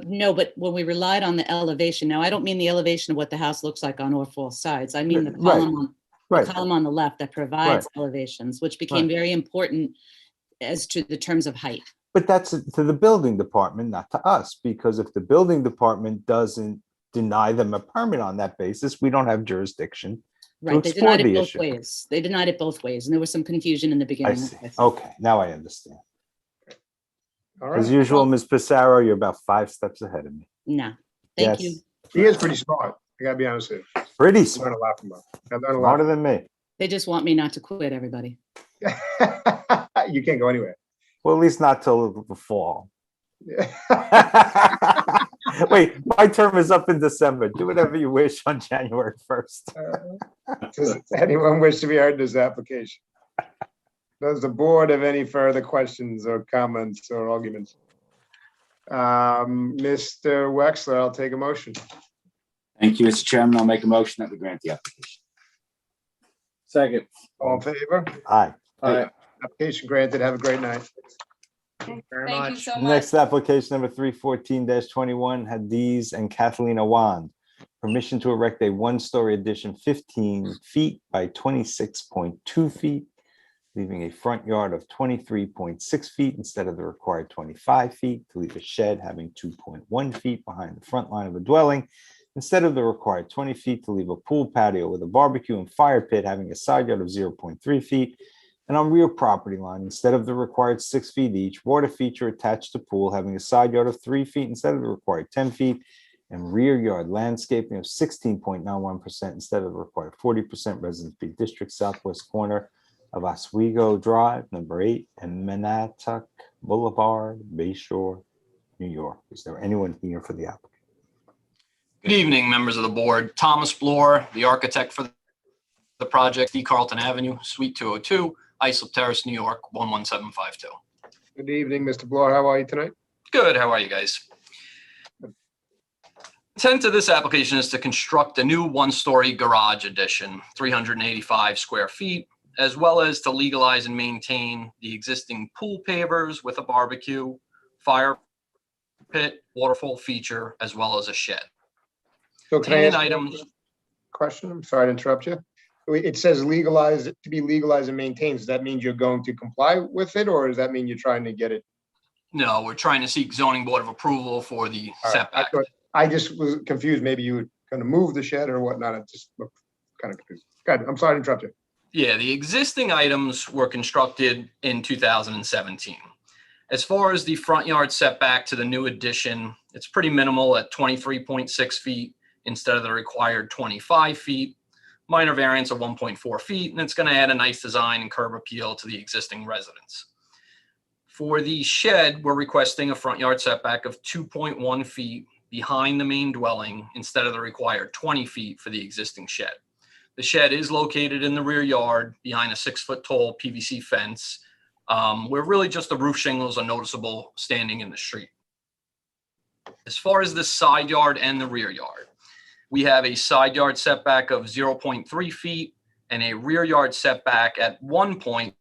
No, but when we relied on the elevation, now I don't mean the elevation of what the house looks like on all four sides. I mean the Right, column on the left that provides elevations, which became Right. very important as to the terms of height. But that's to the building department, not to us, because if the building department doesn't deny them a permit on that basis, we don't have jurisdiction to Right, they explore denied it the both issue. ways. They denied it both ways, and there was some confusion in the I beginning. see. Okay, now I understand. All As right. usual, Ms. Pissarro, you're about 5 steps ahead of me. No, thank you. Yes. He is pretty smart. I gotta be honest with you. Pretty I learned smart, a lot from him. I learned a lot. smarter than me. They just want me not to quit, everybody. You can't go anywhere. Well, at least not till the fall. Wait, my term is up in December. Do whatever you wish on January 1st. Does anyone wish to be heard in this application? Does the board have any further questions or comments or arguments? Mr. Wexler, I'll take a motion. Thank you, Mr. Chairman. I'll make a motion that we grant the application. Second. All in favor? Aye. Application granted. Have a great night. Thank you so much. Next application number 314-21, Hadiz and Kathleen Awand. Permission to erect a one-story addition 15 feet by 26.2 feet, leaving a front yard of 23.6 feet instead of the required 25 feet, to leave a shed having 2.1 feet behind the front line of a dwelling, instead of the required 20 feet, to leave a pool patio with a barbecue and fire pit having a side yard of 0.3 feet, and on rear property line, instead of the required 6 feet each, water feature attached to pool having a side yard of 3 feet instead of the required 10 feet, and rear yard landscaping of 16.91% instead of the required 40%, Residence B District, southwest corner of Oswego Drive, number 8, and Manattuck Boulevard, Bayshore, New York. Is there anyone here for the applicant? Good evening, members of the board. Thomas Bloor, the architect for the project, D. Carlton Avenue, Suite 202, Islip Terrace, New York, 11752. Good evening, Mr. Bloor. How are you tonight? Good, how are you guys? Intent of this application is to construct a new one-story garage addition, 385 square feet, as well as to legalize and maintain the existing pool pavers with a barbecue, fire pit, waterfall feature, as well as a shed. So can I Tenant ask you items. a question? I'm sorry to interrupt you. It says legalized, to be legalized and maintained. Does that mean you're going to comply with it, or does that mean you're trying to get it? No, we're trying to seek zoning board of approval for the All right. setback. I just was confused. Maybe you were going to move the shed or whatnot. It just looked kind of confused. Good. I'm sorry to interrupt you. Yeah, the existing items were constructed in 2017. As far as the front yard setback to the new addition, it's pretty minimal at 23.6 feet instead of the required 25 feet. Minor variance of 1.4 feet, and it's going to add a nice design and curb appeal to the existing residence. For the shed, we're requesting a front yard setback of 2.1 feet behind the main dwelling instead of the required 20 feet for the existing shed. The shed is located in the rear yard behind a 6-foot-tall PVC fence, where really just the roof shingles are noticeable standing in the street. As far as the side yard and the rear yard, we have a side yard setback of 0.3 feet and a rear yard setback at 1 point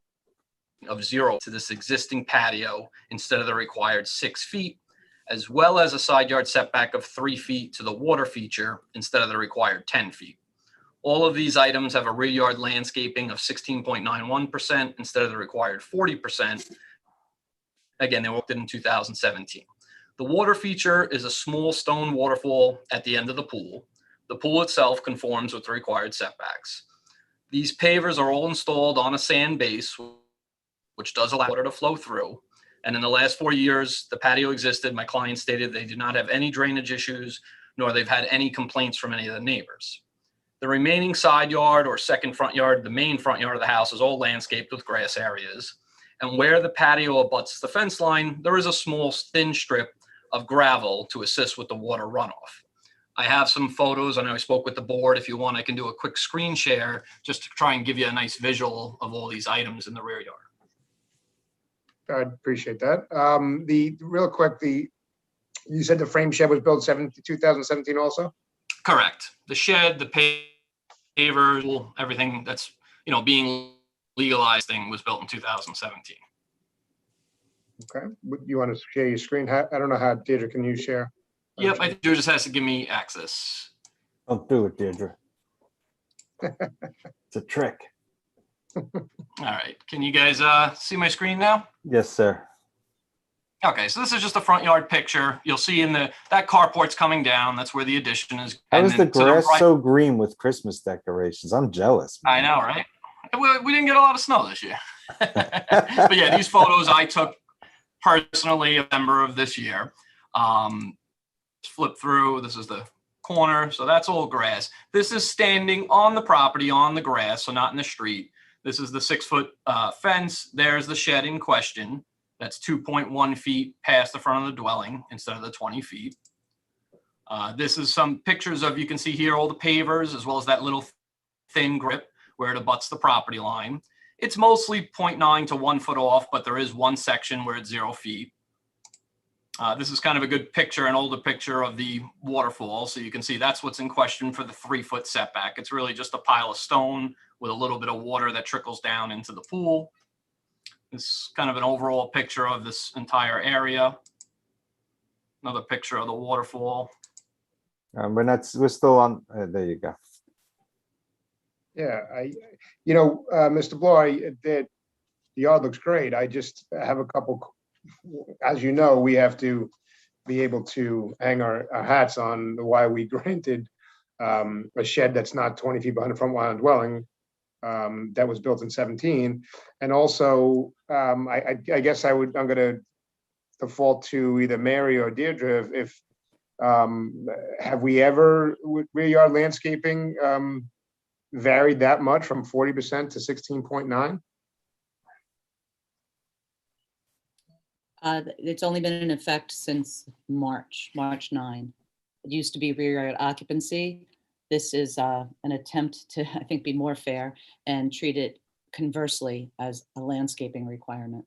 of 0 to this existing patio instead of the required 6 feet, as well as a side yard setback of 3 feet to the water feature instead of the required 10 feet. All of these items have a rear yard landscaping of 16.91% instead of the required 40%. Again, they were in 2017. The water feature is a small stone waterfall at the end of the pool. The pool itself conforms with the required setbacks. These pavers are all installed on a sand base, which does allow water to flow through. And in the last 4 years, the patio existed. My client stated they do not have any drainage issues, nor they've had any complaints from any of the neighbors. The remaining side yard or second front yard, the main front yard of the house, is all landscaped with grass areas. And where the patio abuts the fence line, there is a small thin strip of gravel to assist with the water runoff. I have some photos. I know I spoke with the board. If you want, I can do a quick screen share just to try and give you a nice visual of all these items in the rear yard. I appreciate that. Real quick, you said the frame shed was built 2017 also? Correct. The shed, the pavers, everything that's, being legalized thing was built in 2017. Okay. You want to share your screen? I don't know how, Deirdre, can you share? Yep, I think Drew just has to give me access. Don't do it, Deirdre. It's a trick. All right. Can you guys see my screen now? Yes, sir. Okay, so this is just a front yard picture. You'll see in that carport's coming down. That's where the addition is. How And is the then to the grass right- so green with Christmas decorations? I'm jealous. I know, right? We didn't get a lot of snow this year. But yeah, these photos I took personally a member of this year. Flip through, this is the corner, so that's all grass. This is standing on the property, on the grass, so not in the street. This is the 6-foot fence. There's the shed in question. That's 2.1 feet past the front of the dwelling instead of the 20 feet. This is some pictures of, you can see here, all the pavers, as well as that little thin grip where it abuts the property line. It's mostly 0.9 to 1 foot off, but there is one section where it's 0 feet. This is kind of a good picture, an older picture of the waterfall. So you can see that's what's in question for the 3-foot setback. It's really just a pile of stone with a little bit of water that trickles down into the pool. This is kind of an overall picture of this entire area. Another picture of the waterfall. We're still on, there you go. Yeah, Mr. Bloor, the yard looks great. I just have a couple, as you know, we have to be able to hang our hats on why we granted a shed that's not 20 feet behind the front line dwelling that was built in 17. And also, I guess I'm going to default to either Mary or Deirdre. If have we ever, rear yard landscaping varied that much from 40% to 16.9? It's only been in effect since March 9. It used to be rear yard occupancy. This is an attempt to, I think, be more fair and treat it conversely as a landscaping requirement.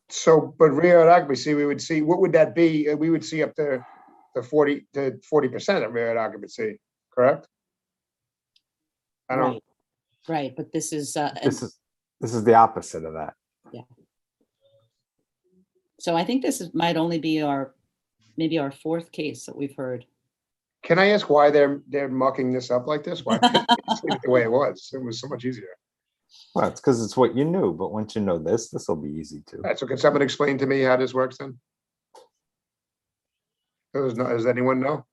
So, but rear yard occupancy, we would see, what would that be? We would see up to 40% of rear yard occupancy, correct? I don't. Right, but this is This is the opposite of that. yeah. So I think might only be maybe our 4th case that we've heard. Can I ask why they're mucking this up like this? Why couldn't they just leave it the way it was? It was so much easier. Well, it's because it's what you knew, but once you know this will be easy too. All right, so can someone explain to me how this works then? Does anyone know?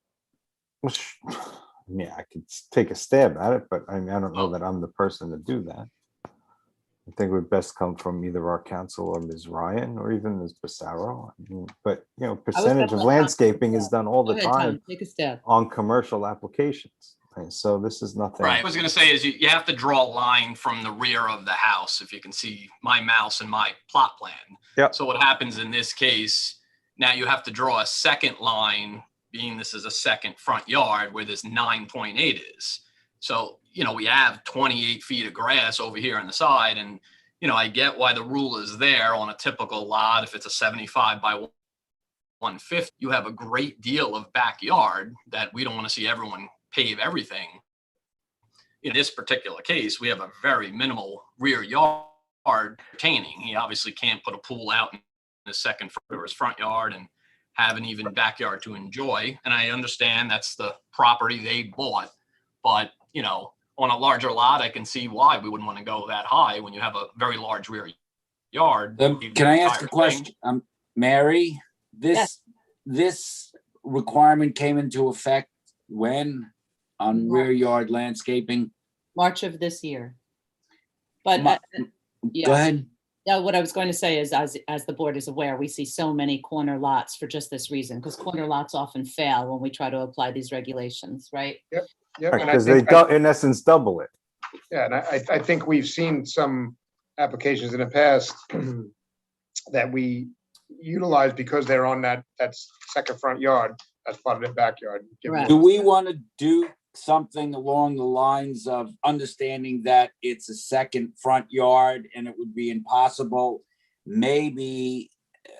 Yeah, I could take a stab at it, but I mean, I don't know that I'm the person to do that. I think it would best come from either our counsel or Ms. Ryan or even Ms. Passaro. I mean, but percentage of landscaping is done all the Go ahead, Tom, time take a stab. on commercial applications. And so this is nothing. Right. I was going to say is you have to draw a line from the rear of the house. If you can see my mouse and my plot plan. Yep. So what happens in this case, now you have to draw a second line, being this is a second front yard where this 9.8 is. So, we have 28 feet of grass over here on the side. And, I get why the rule is there on a typical lot. If it's a 75 by 150, you have a great deal of backyard that we don't want to see everyone pave everything. In this particular case, we have a very minimal rear yard retaining. He obviously can't put a pool out in the second or his front yard and have an even backyard to enjoy. And I understand that's the property they bought, but on a larger lot, I can see why we wouldn't want to go that high when you have a very large rear yard. Can I ask a question? Mary, this this requirement came into effect when on rear yard landscaping? March of this year. But, Ma- yeah. Go ahead. Yeah, what I was going to say is, as the board is aware, we see so many corner lots for just this reason, because corner lots often fail when we try to apply these regulations, right? Yep. And I Because they think- don't, in essence, double it. Yeah, and I think we've seen some applications in the past that we utilize because they're on that second front yard, that's part of their backyard. Do we want to do something along the lines of understanding that it's a second front yard and it would be impossible? Maybe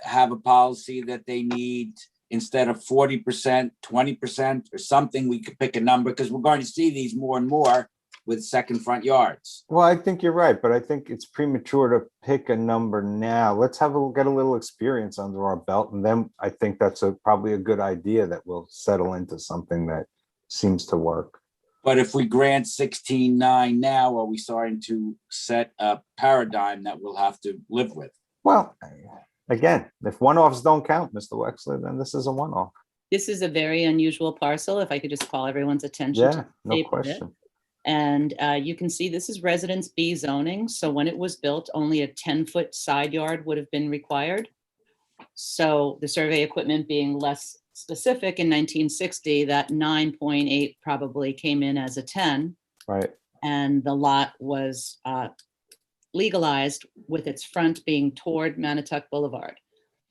have a policy that they need, instead of 40%, 20% or something, we could pick a number, because we're going to see these more and more with second front yards. Well, I think you're right, but I think it's premature to pick a number now. Let's get a little experience under our belt, and then I think that's probably a good idea that we'll settle into something that seems to work. But if we grant 16.9 now, are we starting to set a paradigm that we'll have to live with? Well, again, if one-offs don't count, Mr. Wexler, then this is a one-off. This is a very unusual parcel, if I could just call everyone's attention. Yeah, to the no shape of it. question. And you can see this is Residence B zoning. So when it was built, only a 10-foot side yard would have been required. So the survey equipment being less specific in 1960, that 9.8 probably came in as a 10. Right. And the lot was legalized with its front being toward Manatuck Boulevard.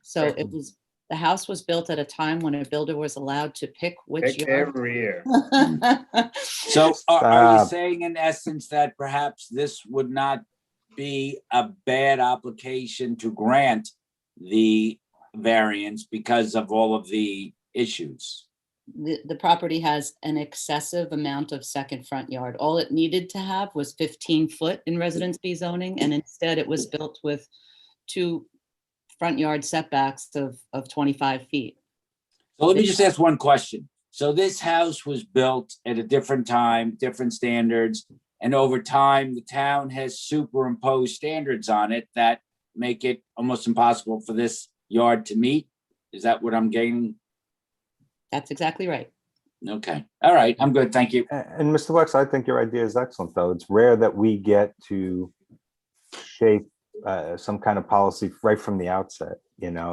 So Right. it was, the house was built at a time when a builder was allowed to pick which yard. Every year. So are you Stop. saying in essence that perhaps this would not be a bad application to grant the variance because of all of the issues? The property has an excessive amount of second front yard. All it needed to have was 15 foot in Residence B zoning, and instead it was built with 2 front yard setbacks of 25 feet. So let me just ask one question. So this house was built at a different time, different standards, and over time, the town has superimposed standards on it that make it almost impossible for this yard to meet? Is that what I'm getting? That's exactly right. Okay. All right. I'm good. Thank you. And Mr. Wex, I think your idea is excellent, though. It's rare that we get to shape some kind of policy right from the outset,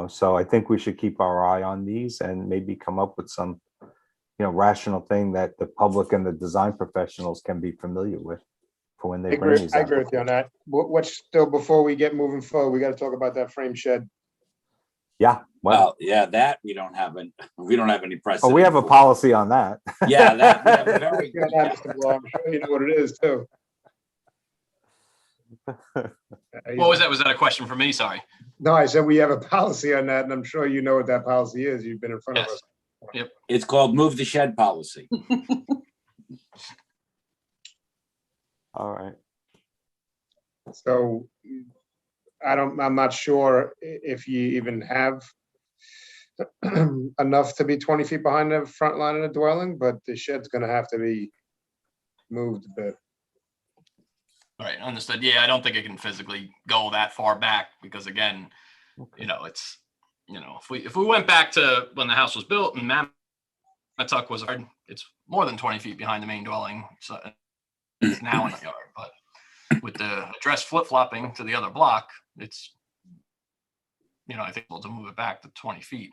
so I think we should keep our eye on these and maybe come up with some, rational thing that the public and the design professionals can be familiar with for when they bring these I up. agree with you on that. What's still, before we get moving forward, we got to talk about that frame shed. Yeah, Well, yeah, that we don't have any precedent. oh, we have a policy on that. Yeah, that we have a very Yeah, that's the law. I'm sure you know what it is too. What was that? Was that a question for me? Sorry. No, I said we have a policy on that, and I'm sure you know what that policy is. You've been in front of us. Yep. It's called move the shed policy. All right. So I'm not sure if you even have enough to be 20 feet behind the front line of the dwelling, but the shed's gonna have to be moved a bit. All right, understood. Yeah, I don't think it can physically go that far back because again, it's, if we went back to when the house was built and Manatuck was, it's more than 20 feet behind the main dwelling. So it's now in the yard, but with the address flip-flopping to the other block, it's, I think we'll to move it back to 20 feet.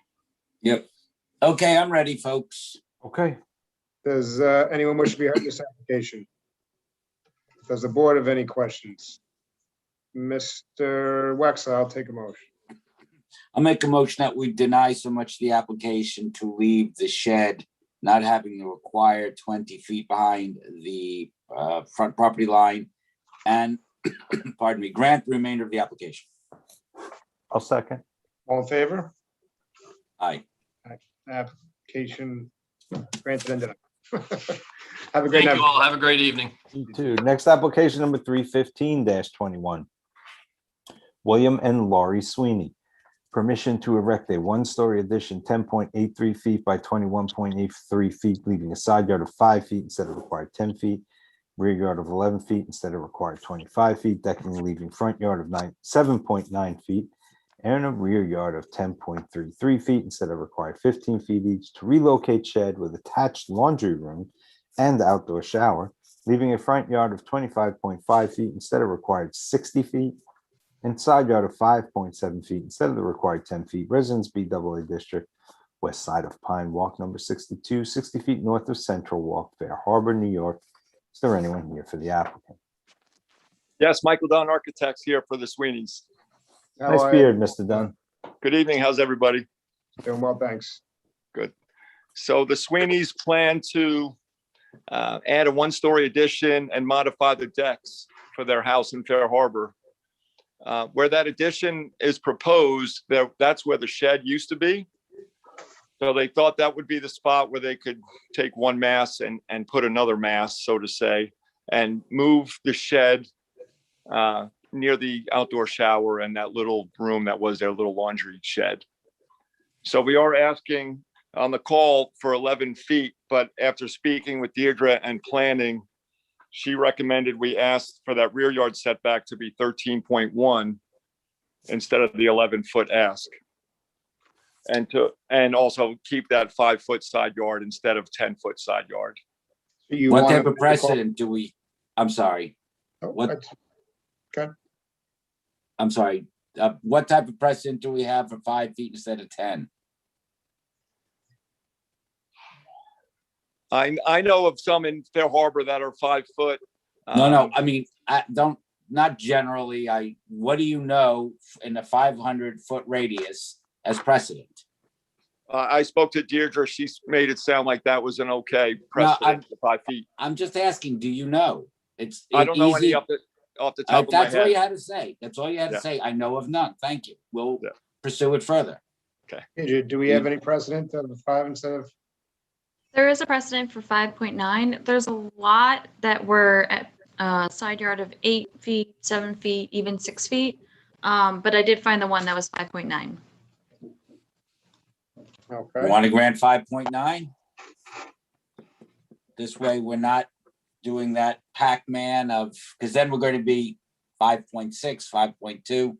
Yep. Okay, I'm ready, folks. Okay. Does anyone wish to be heard in this application? Does the board have any questions? Mr. Wexler, I'll take a motion. I'll make a motion that we deny so much the application to leave the shed not having the required 20 feet behind the front property line and, pardon me, grant the remainder of the application. I'll second. All in favor? Aye. Application granted and denied. Have a great Thank night. you all. Have a great evening. You too. Next application number 315-21. William and Laurie Sweeney. Permission to erect a one-story addition 10.83 feet by 21.83 feet, leaving a side yard of 5 feet instead of required 10 feet, rear yard of 11 feet instead of required 25 feet, decking leaving front yard of 7.9 feet, and a rear yard of 10.33 feet instead of required 15 feet each to relocate shed with attached laundry room and outdoor shower, leaving a front yard of 25.5 feet instead of required 60 feet, and side yard of 5.7 feet instead of the required 10 feet. Residence BAA District, west side of Pine Walk, number 62, 60 feet north of Central Walk, Fair Harbor, New York. Is there anyone here for the applicant? Yes, Michael Dunn, Architects, here for the Sweeneys. Nice beard, Mr. Dunn. Good evening. How's everybody? Doing well, thanks. Good. So the Sweeneys plan to add a one-story addition and modify the decks for their house in Fair Harbor. Where that addition is proposed, that's where the shed used to be. So they thought that would be the spot where they could take one mass and put another mass, so to say, and move the shed near the outdoor shower and that little room that was their little laundry shed. So we are asking on the call for 11 feet, but after speaking with Deirdre and planning, she recommended we ask for that rear yard setback to be 13.1 instead of the 11-foot ask. And also keep that 5-foot side yard instead of 10-foot side yard. What type of precedent do we, I'm sorry. Oh, What? Okay. I'm sorry. What type of precedent do we have for 5 feet instead of 10? I know of some in Fair Harbor that are 5 foot. No, I mean, not generally. What do you know in a 500-foot radius as precedent? I spoke to Deirdre. She made it sound like that was an okay precedent for 5 feet. I'm just asking, do you know? I don't know any off the top of my head. That's all you had to say. That's all you had to say. I know of none. Thank you. We'll pursue it further. Okay. Do we have any precedent of 5 instead of? There is a precedent for 5.9. There's a lot that were at side yard of 8 feet, 7 feet, even 6 feet. But I did find the one that was 5.9. Okay. You want to grant 5.9? This way we're not doing that Pac-Man of, because then we're going to be 5.6, 5.2.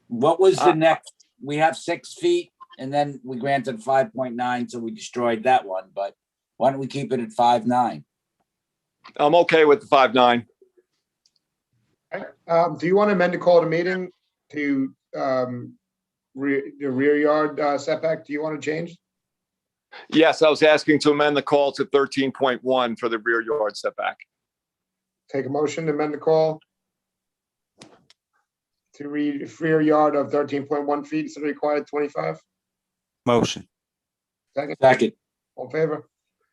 What was the next? We have 6 feet and then we granted 5.9, so we destroyed that one. But why don't we keep it at 5.9? I'm okay with the 5.9. Do you want to amend the call to meeting to the rear yard setback? Do you want to change? Yes, I was asking to amend the call to 13.1 for the rear yard setback. Take a motion to amend the call to rear yard of 13.1 feet instead of required 25. Motion. Second. All in favor?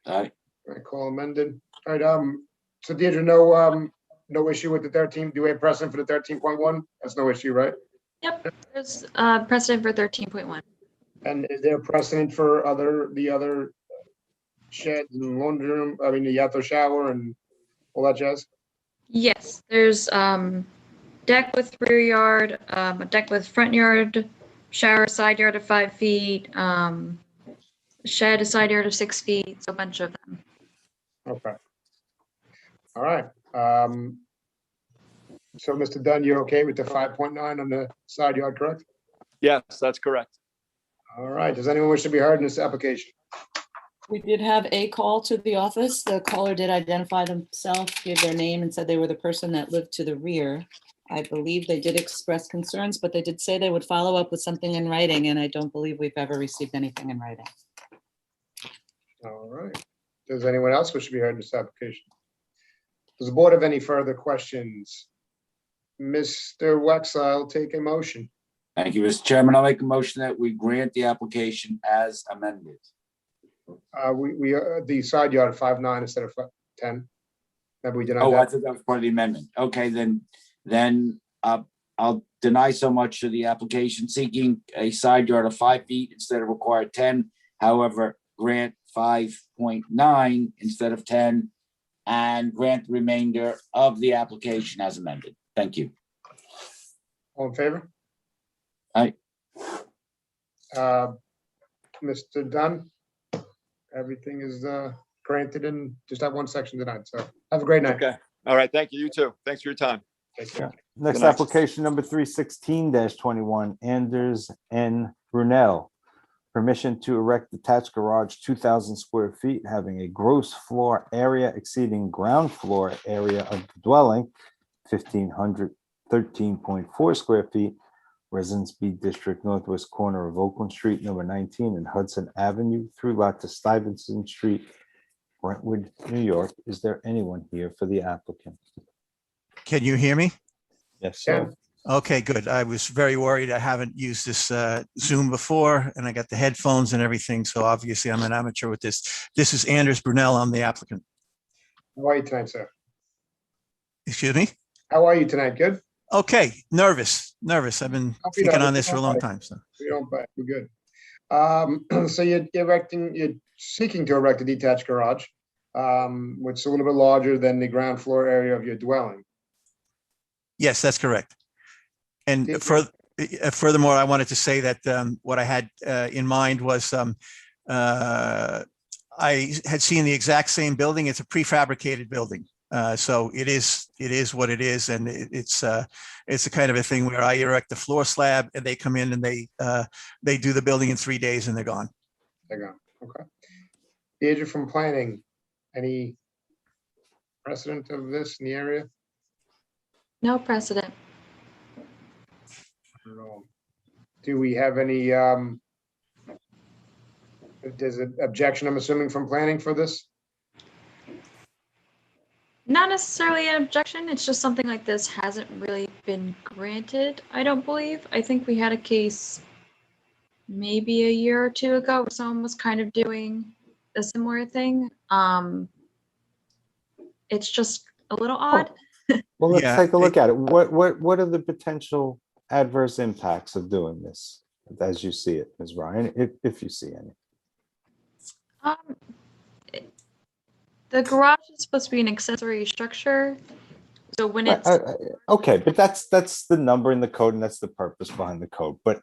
Aye. All right, call amended. All right, so Deirdre, no issue with the 13. Do we have precedent for the 13.1? That's no issue, right? Yep, there's precedent for 13.1. And is there precedent for the other sheds and laundry room, I mean, the outdoor shower and all that jazz? Yes, there's deck with rear yard, a deck with front yard, shower side yard of 5 feet, shed a side yard of 6 feet, so a bunch of them. Okay. All right. So Mr. Dunn, you're okay with the 5.9 on the side yard, correct? Yes, that's correct. All right. Does anyone wish to be heard in this application? We did have a call to the office. The caller did identify themselves, gave their name and said they were the person that lived to the rear. I believe they did express concerns, but they did say they would follow up with something in writing, and I don't believe we've ever received anything in writing. All right. Does anyone else wish to be heard in this application? Does the board have any further questions? Mr. Wex, I'll take a motion. Thank you, Mr. Chairman. I'll make a motion that we grant the application as amended. We the side yard 5.9 instead of 10. That we denied. Oh, I that. thought that was part of the amendment. Okay, then I'll deny so much to the application seeking a side yard of 5 feet instead of required 10. However, grant 5.9 instead of 10 and grant the remainder of the application as amended. Thank you. All in favor? Aye. Mr. Dunn, everything is granted and just have one section tonight. So have a great night. Okay. All right. Thank you. You too. Thanks for your time. Take care. Next Good night. application number 316-21, Anders N. Brunel. Permission to erect detached garage 2,000 square feet, having a gross floor area exceeding ground floor area of the dwelling, 1,513.4 square feet, Residence B District, northwest corner of Oakland Street, number 19, and Hudson Avenue, through lot to Stuyvesant Street, Brentwood, New York. Is there anyone here for the applicant? Can you hear me? Yes, sir. Okay, good. I was very worried. I haven't used this Zoom before, and I got the headphones and everything, so obviously I'm an amateur with this. This is Anders Brunel. I'm the applicant. How are you tonight, sir? Excuse me? How are you tonight? Good? Okay, nervous. I've been thinking on this for a long time, so. We don't bite. We're good. So you're seeking to erect a detached garage, which is a little bit larger than the ground floor area of your dwelling. Yes, that's correct. And furthermore, I wanted to say that what I had in mind was I had seen the exact same building. It's a prefabricated building. So it is what it is. And it's the kind of a thing where I erect the floor slab and they come in and they do the building in 3 days and they're gone. They're gone. Okay. Deirdre from planning, any precedent of this in the area? No precedent. I don't know. Do we have any, there's an objection, I'm assuming, from planning for this? Not necessarily an objection. It's just something like this hasn't really been granted, I don't believe. I think we had a case maybe a year or two ago where someone was kind of doing a similar thing. It's just a little odd. Well, let's Yeah, take a look at it. What are the potential adverse impacts of doing this, as you see it, Ms. Ryan, if you see any? The garage is supposed to be an accessory structure. So when it's Okay, but that's the number in the code, and that's the purpose behind the code. But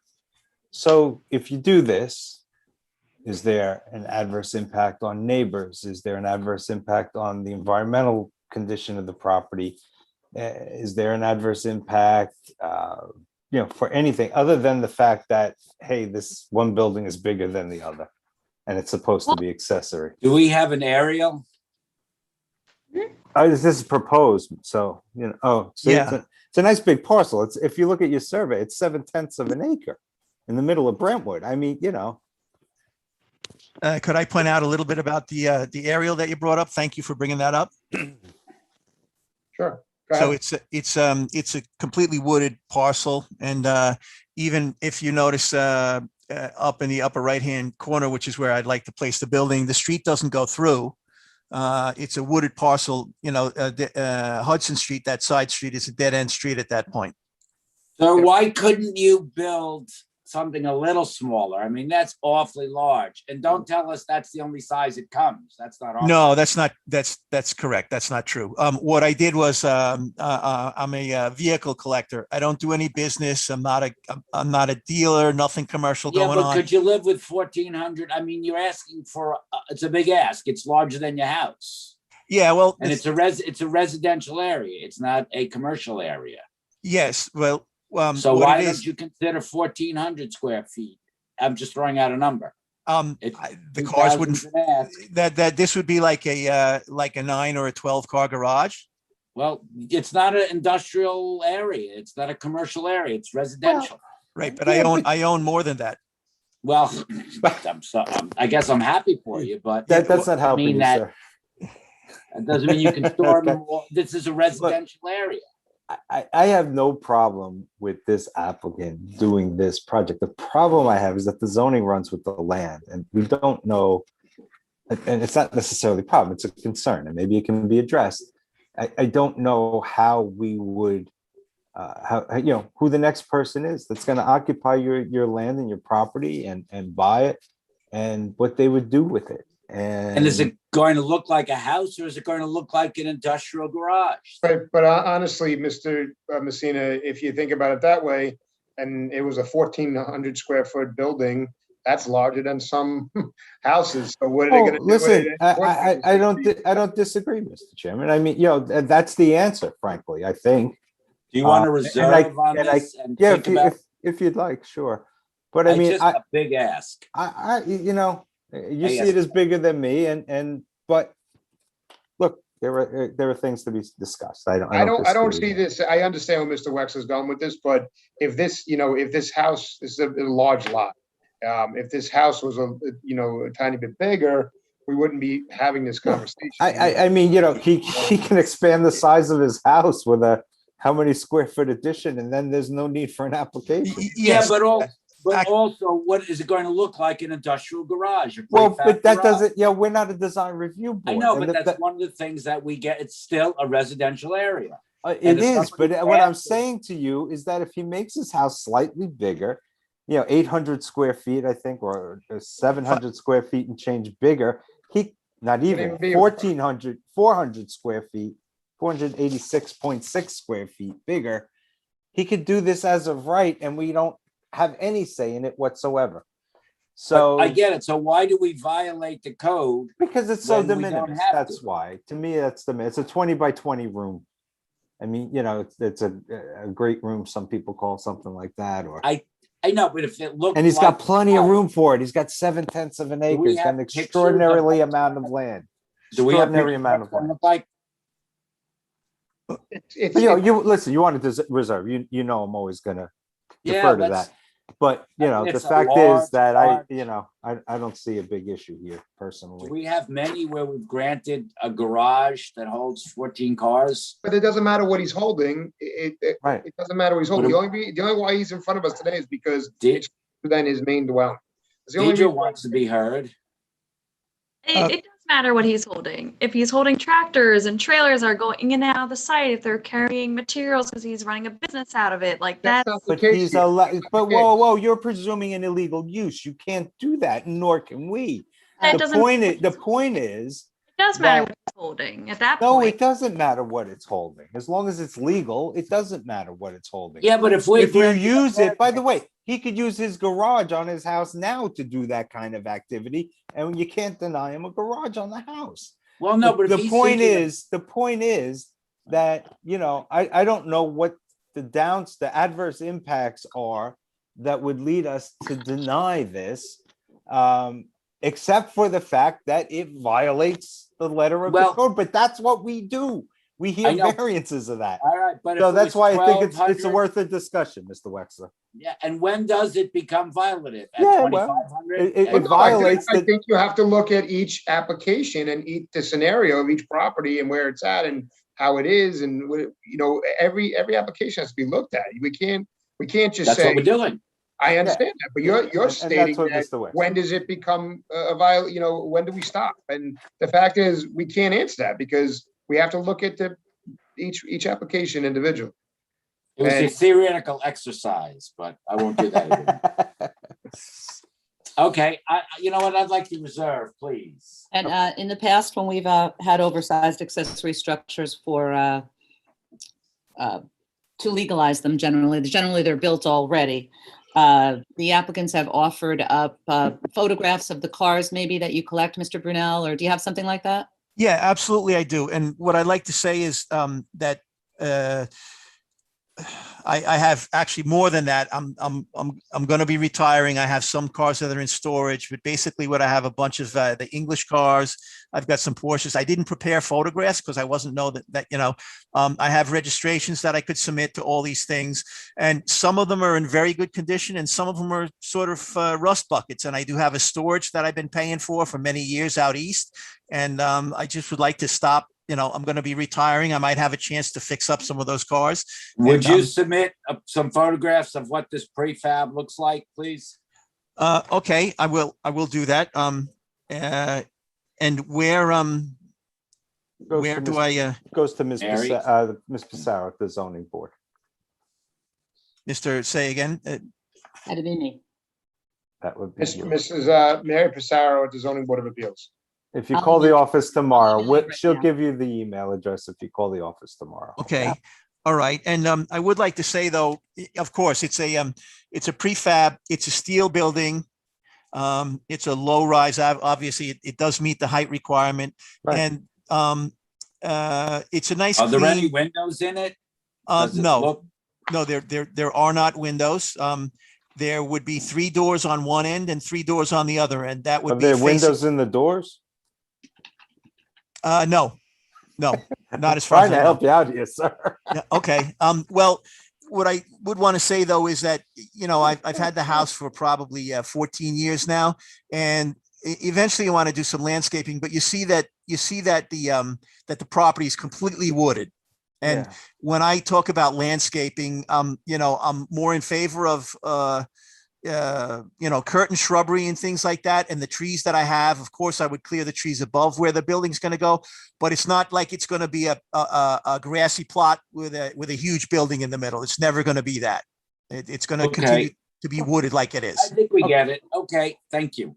so if you do this, is there an adverse impact on neighbors? Is there an adverse impact on the environmental condition of the property? Is there an adverse impact, for anything other than the fact that, hey, this one building is bigger than the other, and it's supposed to be accessory? Do we have an aerial? This is proposed, so, so Yeah. it's a nice big parcel. It's, if you look at your survey, it's 7/10 of an acre in the middle of Brentwood. I mean, could I point out a little bit about the aerial that you brought up? Thank you for bringing that up. Sure. Go So ahead. it's a completely wooded parcel, and even if you notice up in the upper right-hand corner, which is where I'd like to place the building, the street doesn't go through. It's a wooded parcel. Hudson Street, that side street, is a dead-end street at that point. So why couldn't you build something a little smaller? I mean, that's awfully large. And don't tell us that's the only size it comes. That's not. No, that's correct. That's not true. What I did was I'm a vehicle collector. I don't do any business. I'm not a dealer. Nothing commercial Yeah, going but on. could you live with 1,400? I mean, you're asking for, it's a big ask. It's larger than your house. Yeah, well, And it's a residential area. It's not a commercial area. Yes, well, So what why it don't is, you consider 1,400 square feet? I'm just throwing out a number. the cars wouldn't. 2,000 an ask. That this would be like a 9 or a 12 car garage. Well, it's not an industrial area. It's not a commercial area. It's residential. Right, but I own more than that. Well, I guess I'm happy for you, but that's not helping you, that, sir. That doesn't mean you can store Okay. more. This is a residential area. I have no problem with this applicant doing this project. The problem I have is that the zoning runs with the land, and we don't know, and it's not necessarily a problem, it's a concern, and maybe it can be addressed. I don't know how we would, who the next person is that's going to occupy your land and your property and buy it, and what they would do with it. And is it going to look like a house, or is it going to look like an industrial garage? But honestly, Mr. Messina, if you think about it that way, and it was a 1,400 square foot building, that's larger than some houses. So what are they going to do? Listen, I don't disagree, Mr. Chairman. I mean, that's the answer, frankly, I think. Do you want to and I- reserve on and I- this and Yeah, think about? if you'd like, sure. But I mean, Just a big ask. you know, you see Yes. it as bigger than me, but look, there are things to be discussed. I don't disagree see with this. I understand where Mr. Wexler's going with this, but if this house is a large lot, if this house was a tiny bit bigger, we wouldn't be having this conversation. I mean, he can expand the size of his house with a how many square foot addition, and then there's no need for an application. Yeah, but also, what is it going to look like an industrial garage? Well, but that doesn't, we're not a design review board. I know, and but that's one of the things that we get. It's still a residential area. It is, but what I'm saying to you is that if he makes his house slightly bigger, 800 square feet, I think, or 700 square feet and change bigger, not even 400 square feet, 486.6 square feet bigger, he could do this as of right, and we don't have any say in it whatsoever. So but I get it. So why do we violate the code? Because it's so when de we don't minimis. have That's to? why. To me, it's a 20 by 20 room. I mean, it's a great room. Some people call something like that, or I know, but if it looks and he's like got plenty of room for it. He's got 7/10 of an acre. we He's got have an pictures of extraordinarily what- amount of land. Do we have Extraordinary pictures amount of of what land. it look like? You listen. You wanted to reserve. You know, I'm always gonna defer to let's- that. But the it's a fact large, is that large- I don't see a big issue here Do personally. we have many where we've granted a garage that holds 14 cars? But it doesn't matter what he's holding. It doesn't matter what he's holding. But The only why he's in front of us today is because it's then his main dwelling. It's the only Deidre reason- wants to be heard. It does matter what he's holding. If he's holding tractors and trailers are going in and out of the site, if they're carrying materials because he's running a business out of it, like that's But he's allowed. But whoa, you're presuming an illegal use. You can't do that, nor can we. That The doesn't- point is. It does matter that- what he's holding at that No, point. it doesn't matter what it's holding. As long as it's legal, it doesn't matter what it's holding. Yeah, but if you use it, by the way, he could use his garage on his house now to do that kind of activity, and you can't deny him a garage on the house. Well, no, but if the he's point thinking of- is, that I don't know what the adverse impacts are that would lead us to deny this, except for the fact that it violates the letter of the code. But that's what we do. We hear I know. variances of that. All right, but So if it that's was why I think it's 1200 worth a discussion, Mr. Wexler. Yeah, and when does it become violative? At Yeah, well, 2,500? it At- violates I think you have to look at each application and the scenario of each property and where it's at and how it is, and every application has to be looked at. We can't just That's say. what we're doing. I understand that, but you're and stating that's what that Mr. Wexler- when does it become a viol? When do we stop? And the fact is, we can't answer that because we have to look at each application individually. It was a And- theoretical exercise, but I won't do that again. Okay, you know what? I'd like to reserve, please. And in the past, when we've had oversized accessory structures to legalize them, generally they're built already. The applicants have offered up photographs of the cars maybe that you collect, Mr. Brunel, or do you have something like that? Yeah, absolutely, I do. And what I'd like to say is that I have actually more than that. I'm going to be retiring. I have some cars that are in storage, but basically what I have a bunch of the English cars. I've got some Porsches. I didn't prepare photographs because I wasn't know that I have registrations that I could submit to all these things, and some of them are in very good condition, and some of them are sort of rust buckets. And I do have a storage that I've been paying for many years out east, and I just would like to stop. I'm going to be retiring. I might have a chance to fix up some of those cars. Would you submit some photographs of what this prefab looks like, please? Okay, I will do that. And where do I goes to Ms. Mary? Ms. Pissarro at the zoning board. Mr. Say again? That'd be me. That would be you. Mrs. Mary Pissarro at the Zoning Board of Appeals. If you I'll call the email- office tomorrow, email right she'll now. give you the email address if you call the office tomorrow. Okay. All right. And I would like to say, though, of course, it's a prefab. It's a steel building. It's a low rise. Obviously, it does meet the height requirement. Right. And it's a nice Are there any clean. windows in it? Does it No, look- no, there are not windows. There would be 3 doors on one end and 3 doors on the other end. That Are would be there facing, windows in the doors? no, not as far Trying as to I know. help you out here, sir. Yeah, okay. Well, what I would want to say though is that, I've had the house for probably 14 years now, and eventually I want to do some landscaping, but you see that the property is completely wooded. And Yeah. when I talk about landscaping, I'm more in favor of, curtain shrubbery and things like that. And the trees that I have, of course, I would clear the trees above where the building's going to go, but it's not like it's going to be a grassy plot with a huge building in the middle. It's never going to be that. It's going to Okay. continue to be wooded like it I is. think we get it. Okay, thank you.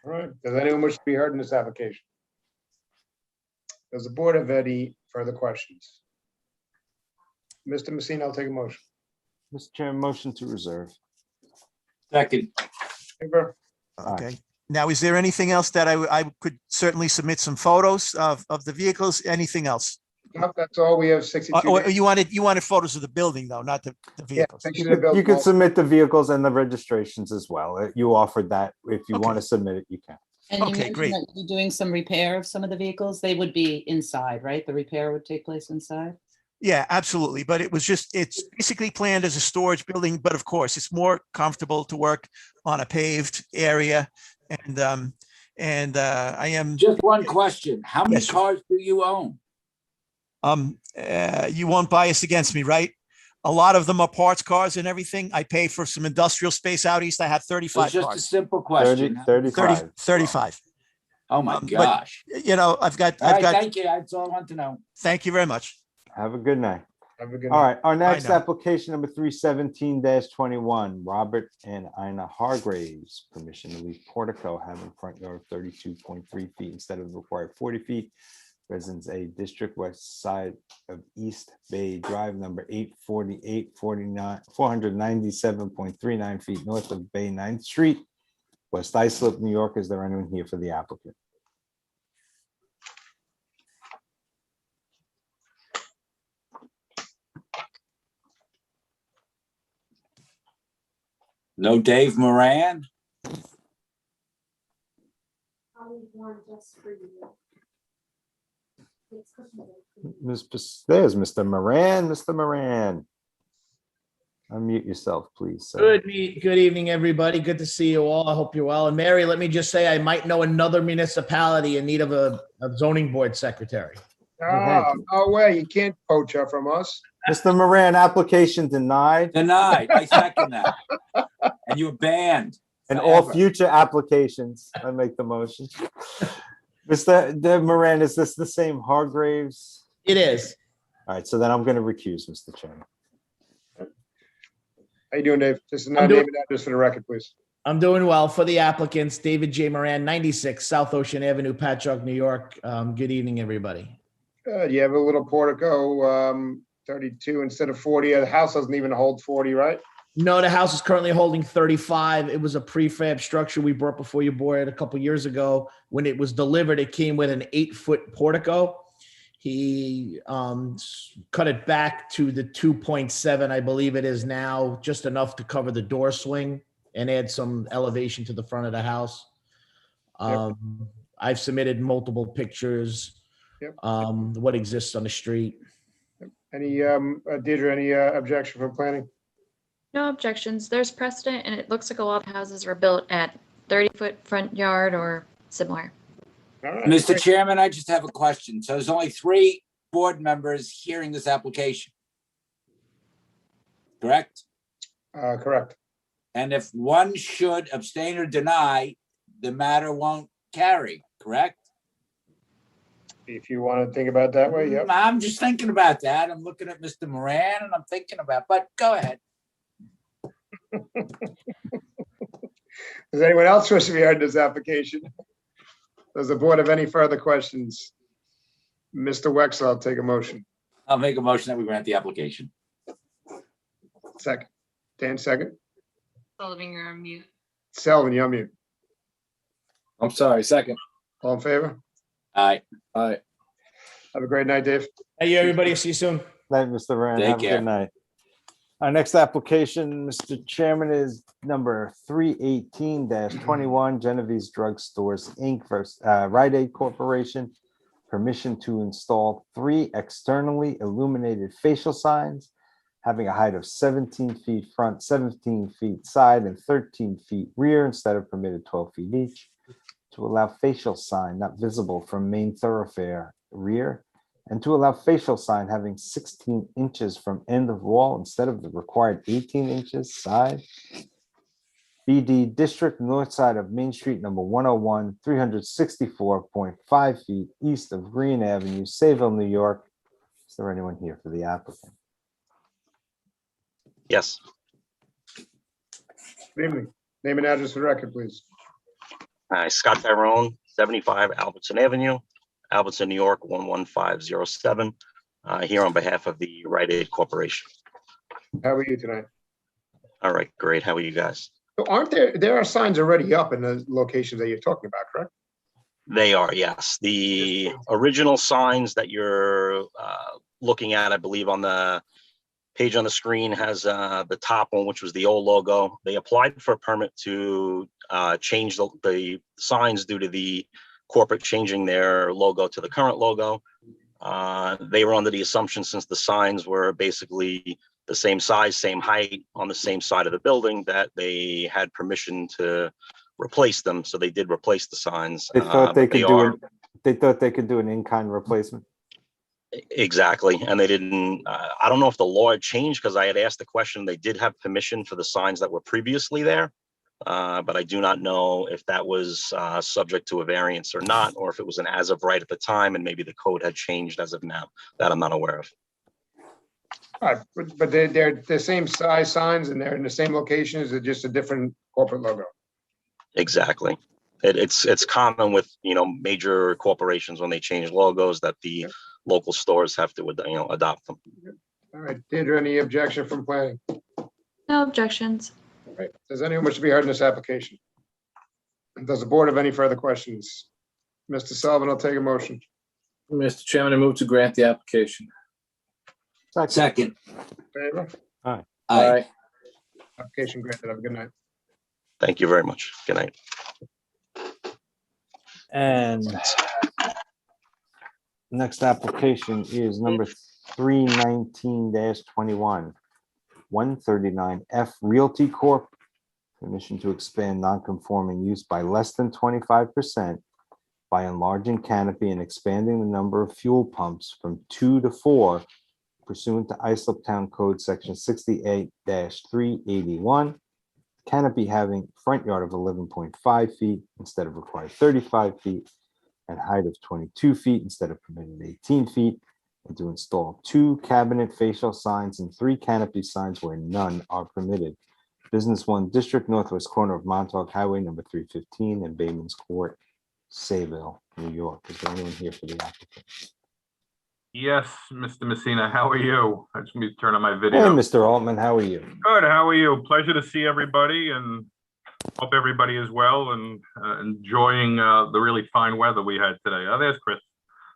All right, does anyone wish to be heard in this application? Does the board have any further questions? Mr. Messina, I'll take a motion. Mr. Chairman, motion to reserve. Second. Favor? Okay. Now, is there anything else that I could certainly submit some photos of the vehicles? Anything else? Nope, that's all. We have 62 Or days. you wanted photos of the building though, not the Yeah, vehicles? pictures of the You building. can submit the vehicles and the registrations as well. You offered that. If you Okay. want to submit it, you can. And you Okay, mentioned great. that you're doing some repair of some of the vehicles. They would be inside, right? The repair would take place inside? Yeah, absolutely. But it's basically planned as a storage building, but of course, it's more comfortable to work on a paved area. And I am, Just one question. How many Yes, sir. cars do you own? you won't bias against me, right? A lot of them are parts cars and everything. I pay for some industrial space out east. I have It's 35 just a cars, simple 30, question. 35. 35. Oh, my but, gosh. I've got, All right, thank you. That's all I want to know. thank you very much. Have a good night. Have a good All night. right, our next now. application number 317-21, Robert and Ina Hargraves, permission to leave portico having front yard 32.3 feet instead of the required 40 feet. Residence A District, west side of East Bay Drive, number 848, 497.39 feet north of Bay 9th Street, West Islip, New York. Is there anyone here for the applicant? No Dave Moran? There's Mr. Moran. Mr. Moran. Unmute yourself, please, sir. Good evening, everybody. Good to see you all. I hope you're well. And Mary, let me just say, I might know another municipality in need of a zoning board secretary. Oh, no way. You can't poach her from us. Mr. Moran, application denied. Denied. I second that. And you're banned. And all forever. future applications, I make the motion. Mr. Moran, is this the same Hargraves? It is. All right, so then I'm going to recuse, Mr. Chairman. How you doing, Dave? Just I'm not doing- name and address for the record, please. I'm doing well. For the applicants, David J. Moran, 96 South Ocean Avenue, Patchogue, New York. Good evening, everybody. You have a little portico, 32 instead of 40. The house doesn't even hold 40, right? No, the house is currently holding 35. It was a prefab structure we brought before your board a couple years ago. When it was delivered, it came with an 8-foot portico. He cut it back to the 2.7, I believe it is now, just enough to cover the door swing and add some elevation to the front of the house. I've submitted multiple pictures, what exists on the street. Any, Deirdre, any objection from planning? No objections. There's precedent, and it looks like a lot of houses were built at 30-foot front yard or similar. All right, Mr. great. Chairman, I just have a question. So there's only 3 board members hearing this application. Correct? Correct. And if one should abstain or deny, the matter won't carry, correct? If you want to think about it that way, yep. I'm just thinking about that. I'm looking at Mr. Moran and I'm thinking about, but go ahead. Does anyone else wish to be heard in this application? Does the board have any further questions? Mr. Wexler, I'll take a motion. I'll make a motion that we grant the application. Second. Dan, second. Sullivan, you're on mute. Selvin, you're on mute. I'm sorry, second. All in favor? Aye. All right. Have a great night, Dave. Hey, everybody. See you soon. Night, Mr. Rand. Take Have a care. good night. Our next application, Mr. Chairman, is number 318-21 Genevieve's Drug Stores, Inc. versus Rite Aid Corporation. Permission to install 3 externally illuminated facial signs having a height of 17 feet front, 17 feet side, and 13 feet rear instead of permitted 12 feet each, to allow facial sign not visible from main thoroughfare rear, and to allow facial sign having 16 inches from end of wall instead of the required 18 inches side. BD District, north side of Main Street, number 101, 364.5 feet east of Green Avenue, Sayville, New York. Is there anyone here for the applicant? Yes, Good evening. Name and address for the record, please. Scott Tyrone, 75 Albertson Avenue, Albertson, New York, 11507, here on behalf of the Rite Aid Corporation. How are you tonight? All right, great. How are you guys? So aren't there are signs already up in the locations that you're talking about, correct? They are, yes. The original signs that you're looking at, I believe on the page on the screen has the top one, which was the old logo. They applied for a permit to change the signs due to the corporate changing their logo to the current logo. They were under the assumption, since the signs were basically the same size, same height on the same side of the building, that they had permission to replace them. So they did replace the signs. They thought they could are- they thought they could do an in-kind replacement. Exactly. And they didn't, I don't know if the law had changed, because I had asked the question. They did have permission for the signs that were previously there. But I do not know if that was subject to a variance or not, or if it was an as of right at the time, and maybe the code had changed as of now. That I'm not aware of. All right, but they're the same size signs and they're in the same locations, it's just a different corporate logo. Exactly. It's common with, major corporations when they change logos that the local stores have to, adopt them. All right, Deirdre, any objection from planning? No objections. All right, does anyone wish to be heard in this application? Does the board have any further questions? Mr. Sullivan, I'll take a motion. Mr. Chairman, I move to grant the application. Second. Favor? Aye. Aye. Application granted. Have a good night. Thank you very much. Good night. And next application is number 319-21, 139F Realty Corp. Permission to expand non-conforming use by less than 25% by enlarging canopy and expanding the number of fuel pumps from 2 to 4 pursuant to Islip Town Code Section 68-381. Canopy having front yard of 11.5 feet instead of required 35 feet, and height of 22 feet instead of permitted 18 feet, and to install 2 cabinet facial signs and 3 canopy signs where none are permitted. Business 1 District, northwest corner of Montauk Highway, number 315, and Bayman's Court, Sayville, New York. Is there anyone here for the applicant? Yes, Mr. Messina, how are you? I just need to turn on my Hey, video. Mr. Altman, how are you? Good, how are you? Pleasure to see everybody, and hope everybody is well and enjoying the really fine weather we had today. Oh, there's Chris.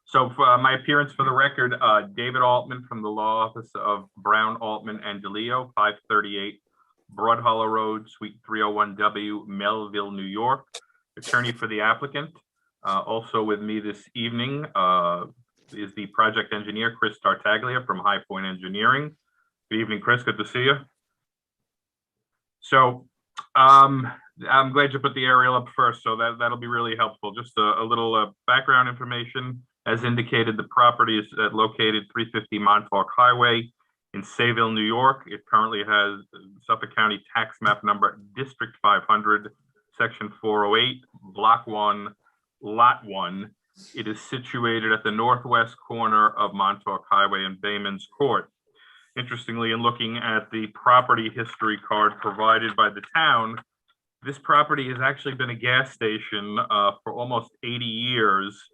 So for my appearance for the record, David Altman from the law office of Brown, Altman, and DeLeo, 538 Broad Hollow Road, Suite 301W, Melville, New York. Attorney for the applicant. Also with me this evening is the project engineer, Chris Tartaglia from High Point Engineering. Good evening, Chris. Good to see you. So I'm glad you put the aerial up first, so that'll be really helpful. Just a little background information. As indicated, the property is located 350 Montauk Highway in Sayville, New York. It currently has Suffolk County tax map number District 500, Section 408, Block 1, Lot 1. It is situated at the northwest corner of Montauk Highway and Bayman's Court. Interestingly, in looking at the property history card provided by the town, this property has actually been a gas station for almost 80 years.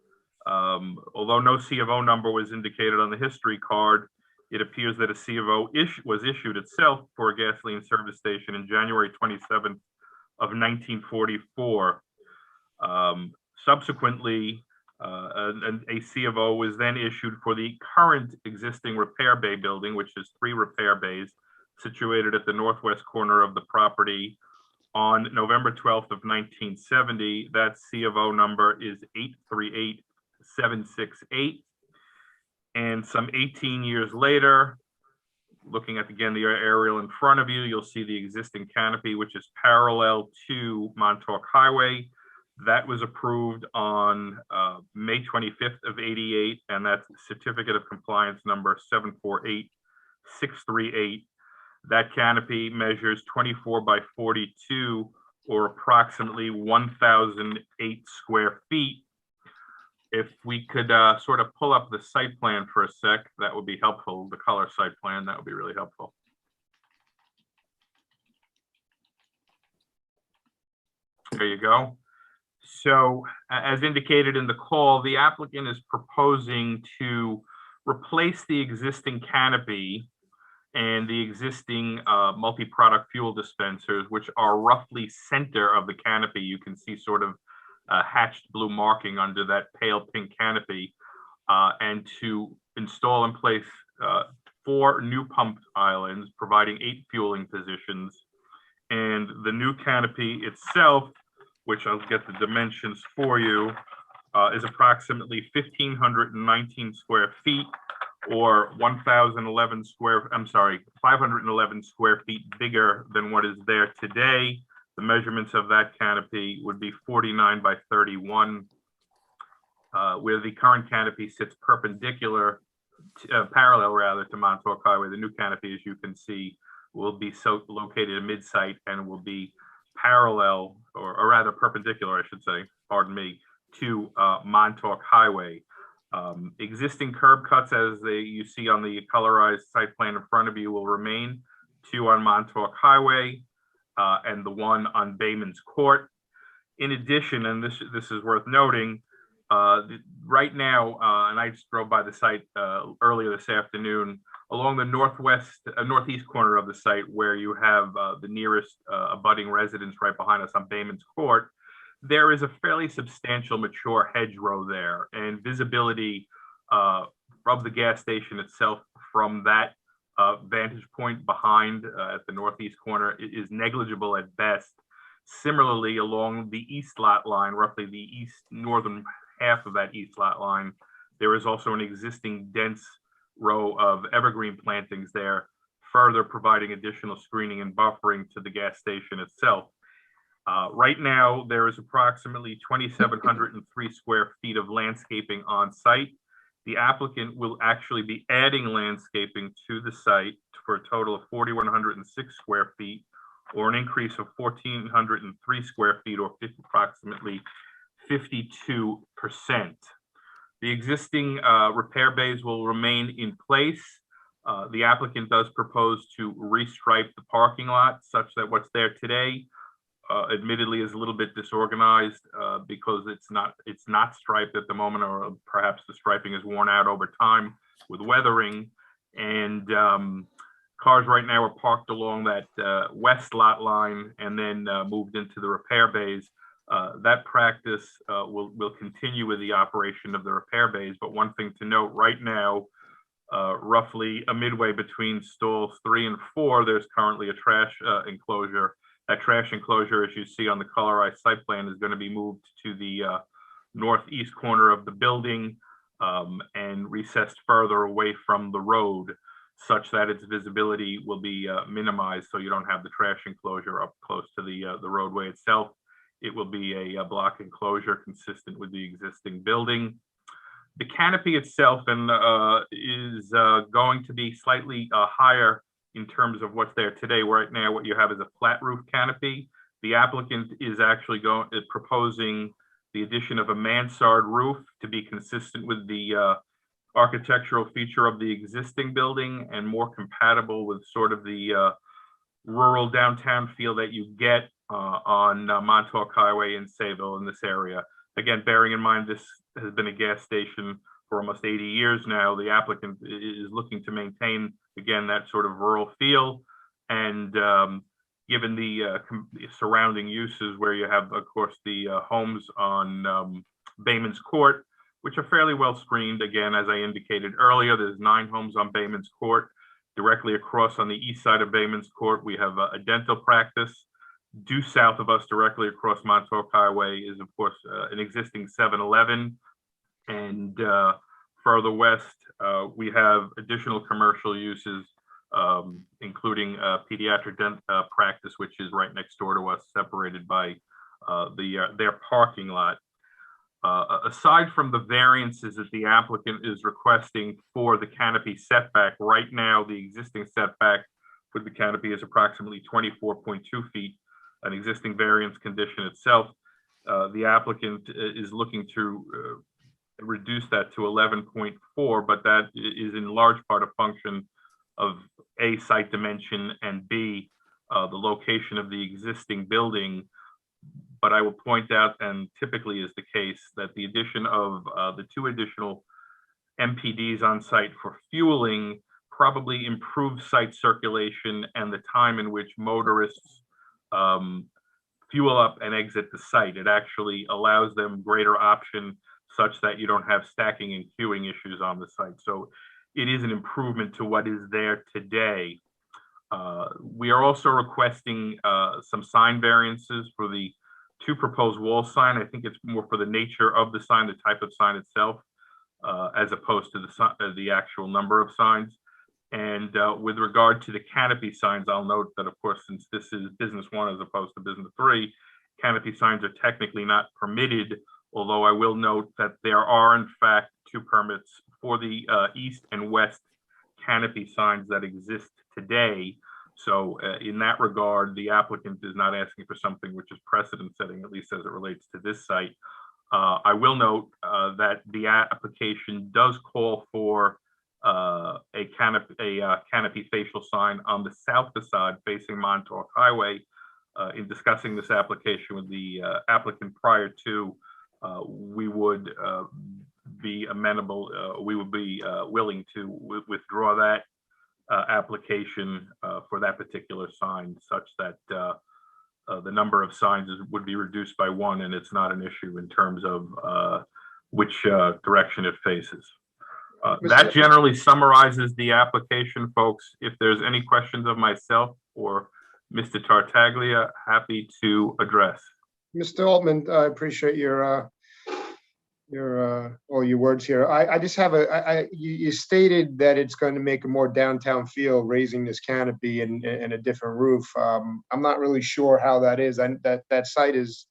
Although no C of O number was indicated on the history card, it appears that a C of O was issued itself for a gasoline service station in January 27th of 1944. Subsequently, A C of O was then issued for the current existing repair bay building, which is 3 repair bays situated at the northwest corner of the property on November 12th of 1970. That C of O number is 838768. And some 18 years later, looking at, again, the aerial in front of you, you'll see the existing canopy, which is parallel to Montauk Highway. That was approved on May 25th of 88, and that's certificate of compliance number 748638. That canopy measures 24 by 42, or approximately 1,008 square feet. If we could sort of pull up the site plan for a sec, that would be helpful. The color site plan, that would be really helpful. There you go. So as indicated in the call, the applicant is proposing to replace the existing canopy and the existing multi-product fuel dispensers, which are roughly center of the canopy. You can see sort of hatched blue marking under that pale pink canopy, and to install in place 4 new pump islands, providing 8 fueling positions. And the new canopy itself, which I'll get the dimensions for you, is approximately 1,519 square feet, or 511 square feet bigger than what is there today. The measurements of that canopy would be 49 by 31, where the current canopy sits perpendicular, parallel rather, to Montauk Highway. The new canopy, as you can see, will be located at mid-site and will be parallel, or rather perpendicular, I should say, pardon me, to Montauk Highway. Existing curb cuts, as you see on the colorized site plan in front of you, will remain, 2 on Montauk Highway and the 1 on Bayman's Court. In addition, and this is worth noting, right now, and I just drove by the site earlier this afternoon, along the northeast corner of the site, where you have the nearest abutting residence right behind us on Bayman's Court, there is a fairly substantial mature hedgerow there, and visibility of the gas station itself from that vantage point behind at the northeast corner is negligible at best. Similarly, along the east lot line, roughly the northern half of that east lot line, there is also an existing dense row of evergreen plantings there, further providing additional screening and buffering to the gas station itself. Right now, there is approximately 2,703 square feet of landscaping on site. The applicant will actually be adding landscaping to the site for a total of 4,106 square feet, or an increase of 1,403 square feet, or approximately 52%. The existing repair bays will remain in place. The applicant does propose to restripe the parking lot such that what's there today admittedly is a little bit disorganized because it's not striped at the moment, or perhaps the striping is worn out over time with weathering. And cars right now are parked along that west lot line and then moved into the repair bays. That practice will continue with the operation of the repair bays. But one thing to note right now, roughly a midway between stalls 3 and 4, there's currently a trash enclosure. That trash enclosure, as you see on the colorized site plan, is going to be moved to the northeast corner of the building and recessed further away from the road, such that its visibility will be minimized, so you don't have the trash enclosure up close to the roadway itself. It will be a block enclosure consistent with the existing building. The canopy itself is going to be slightly higher in terms of what's there today. Right now, what you have is a flat roof canopy. The applicant is actually proposing the addition of a mansard roof to be consistent with the architectural feature of the existing building and more compatible with sort of the rural downtown feel that you get on Montauk Highway in Sayville in this area. Again, bearing in mind this has been a gas station for almost 80 years now, the applicant is looking to maintain, again, that sort of rural feel. And given the surrounding uses where you have, of course, the homes on Bayman's Court, which are fairly well screened. Again, as I indicated earlier, there's 9 homes on Bayman's Court. Directly across on the east side of Bayman's Court, we have a dental practice. Due south of us, directly across Montauk Highway, is of course an existing 7-Eleven. And further west, we have additional commercial uses, including a pediatric practice, which is right next door to us, separated by their parking lot. Aside from the variances that the applicant is requesting for the canopy setback, right now the existing setback for the canopy is approximately 24.2 feet, an existing variance condition itself. The applicant is looking to reduce that to 11.4, but that is in large part a function of A, site dimension, and B, the location of the existing building. But I will point out, and typically is the case, that the addition of the 2 additional MPDs on site for fueling probably improves site circulation and the time in which motorists fuel up and exit the site. It actually allows them greater option such that you don't have stacking and queuing issues on the site. So it is an improvement to what is there today. We are also requesting some sign variances for the 2 proposed wall sign. I think it's more for the nature of the sign, the type of sign itself, as opposed to the actual number of signs. And with regard to the canopy signs, I'll note that, of course, since this is business 1 as opposed to business 3, canopy signs are technically not permitted, although I will note that there are, in fact, 2 permits for the east and west canopy signs that exist today. So in that regard, the applicant is not asking for something which is precedent setting, at least as it relates to this site. I will note that the application does call for a canopy facial sign on the south facade facing Montauk Highway. In discussing this application with the applicant prior to, we would be amenable, we would be willing to withdraw that application for that particular sign, such that the number of signs would be reduced by 1, and it's not an issue in terms of which direction it faces. That generally summarizes the application, folks. If there's any questions of myself or Mr. Tartaglia, happy to address. Mr. Altman, I appreciate your all your words here. I just have you stated that it's going to make a more downtown feel, raising this canopy and a different roof. I'm not really sure how that is. That site is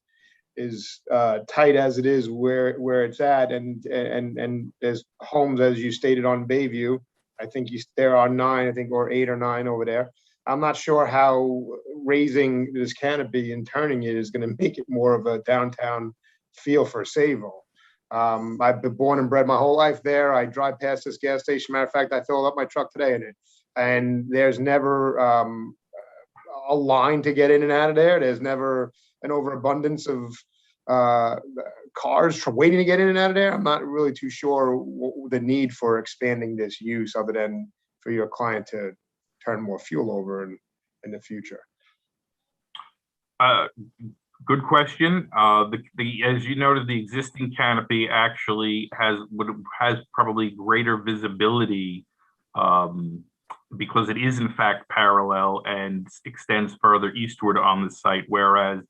tight as it is where it's at, and there's homes, as you stated, on Bayview. I think there are 9, I think, or 8 or 9 over there. I'm not sure how raising this canopy and turning it is going to make it more of a downtown feel for Sayville. I've been born and bred my whole life there. I drive past this gas station. Matter of fact, I filled up my truck today in it, and there's never a line to get in and out of there. There's never an overabundance of cars waiting to get in and out of there. I'm not really too sure the need for expanding this use, other than for your client to turn more fuel over in the future. Good question. As you noted, the existing canopy actually has probably greater visibility because it is in fact parallel and extends further eastward on the site. Whereas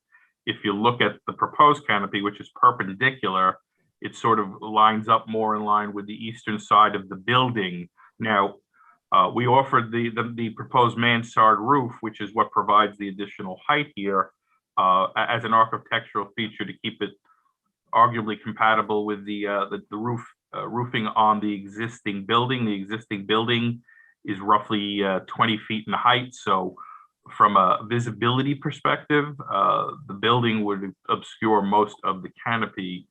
if you look at the proposed canopy, which is perpendicular, it sort of lines up more in line with the eastern side of the building. Now, we offered the proposed mansard roof, which is what provides the additional height here, as an architectural feature to keep it arguably compatible with the roofing on the existing building. The existing building is roughly 20 feet in height, so from a visibility perspective, the building would obscure most of the canopy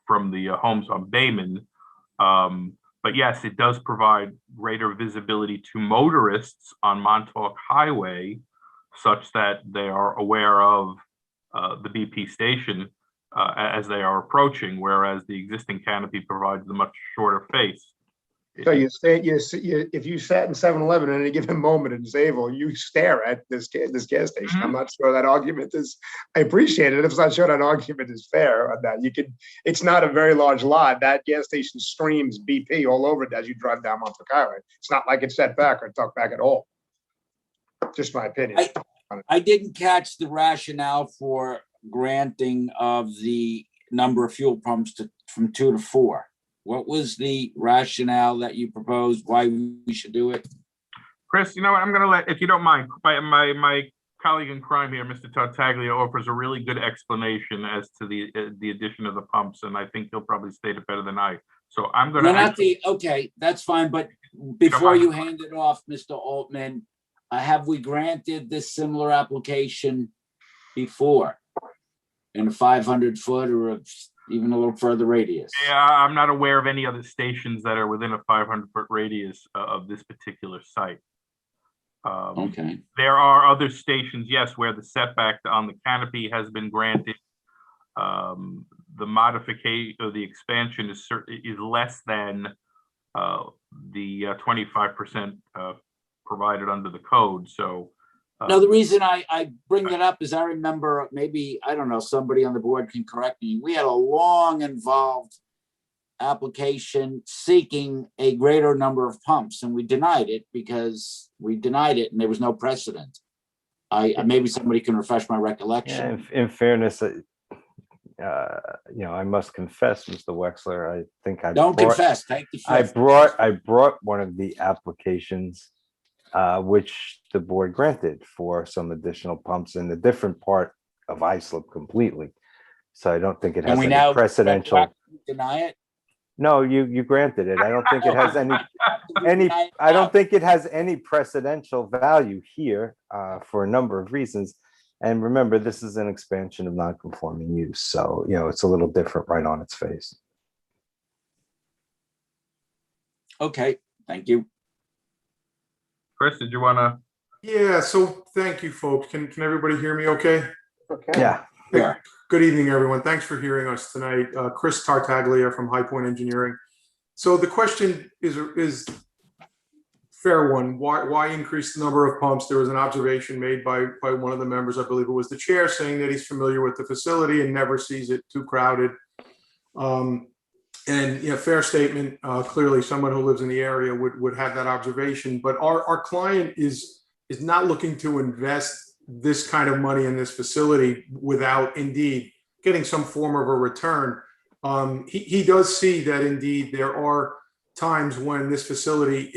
from the homes on Bayman. But yes, it does provide greater visibility to motorists on Montauk Highway, such that they are aware of the BP station as they are approaching, whereas the existing canopy provides a much shorter face. So if you sat in 7-Eleven at any given moment in Zavel, you stare at this gas station. I'm not sure that argument is, I appreciate it. I'm not sure that argument is fair on that. It's not a very large lot. That gas station streams BP all over it as you drive down Montauk Highway. It's not like it's set back or tucked back at all. Just my opinion. I didn't catch the rationale for granting of the number of fuel pumps from 2 to 4. What was the rationale that you proposed, why we should do it? Chris, you know what, I'm gonna let, if you don't mind, my colleague in crime here, Mr. Tartaglia, offers a really good explanation as to the addition of the pumps, and I think he'll probably state it better than I. So I'm gonna. Okay, that's fine, but before you hand it off, Mr. Altman, have we granted this similar application before? In a 500 foot or even a little further radius? Yeah, I'm not aware of any other stations that are within a 500-foot radius of this particular site. Okay. There are other stations, yes, where the setback on the canopy has been granted. The modification or the expansion is less than the 25% provided under the code. So. No, the reason I bring that up is I remember, maybe, I don't know, somebody on the board can correct me. We had a long involved application seeking a greater number of pumps, and we denied it because we denied it and there was no precedent. Maybe somebody can refresh my recollection. Yeah, in fairness, I must confess, Mr. Wexler, I think confess. Take the fifth. I brought one of the applications which the board granted for some additional pumps in a different part of Islip completely. So I don't think it has any precedential. Deny it? No, you granted it. I don't think it has I don't think it has any precedential value here for a number of reasons. And remember, this is an expansion of non-conforming use. So, it's a little different right on its face. Okay, thank you. Chris, did you want to? Yeah, so thank you, folks. Can everybody hear me okay? Okay. Yeah. Good evening, everyone. Thanks for hearing us tonight. Chris Tartaglia from High Point Engineering. So the question is fair one. Why increase the number of pumps? There was an observation made by one of the members, I believe it was the chair, saying that he's familiar with the facility and never sees it too crowded. And fair statement. Clearly, someone who lives in the area would have that observation. But our client is not looking to invest this kind of money in this facility without indeed getting some form of a return. He does see that indeed there are times when this facility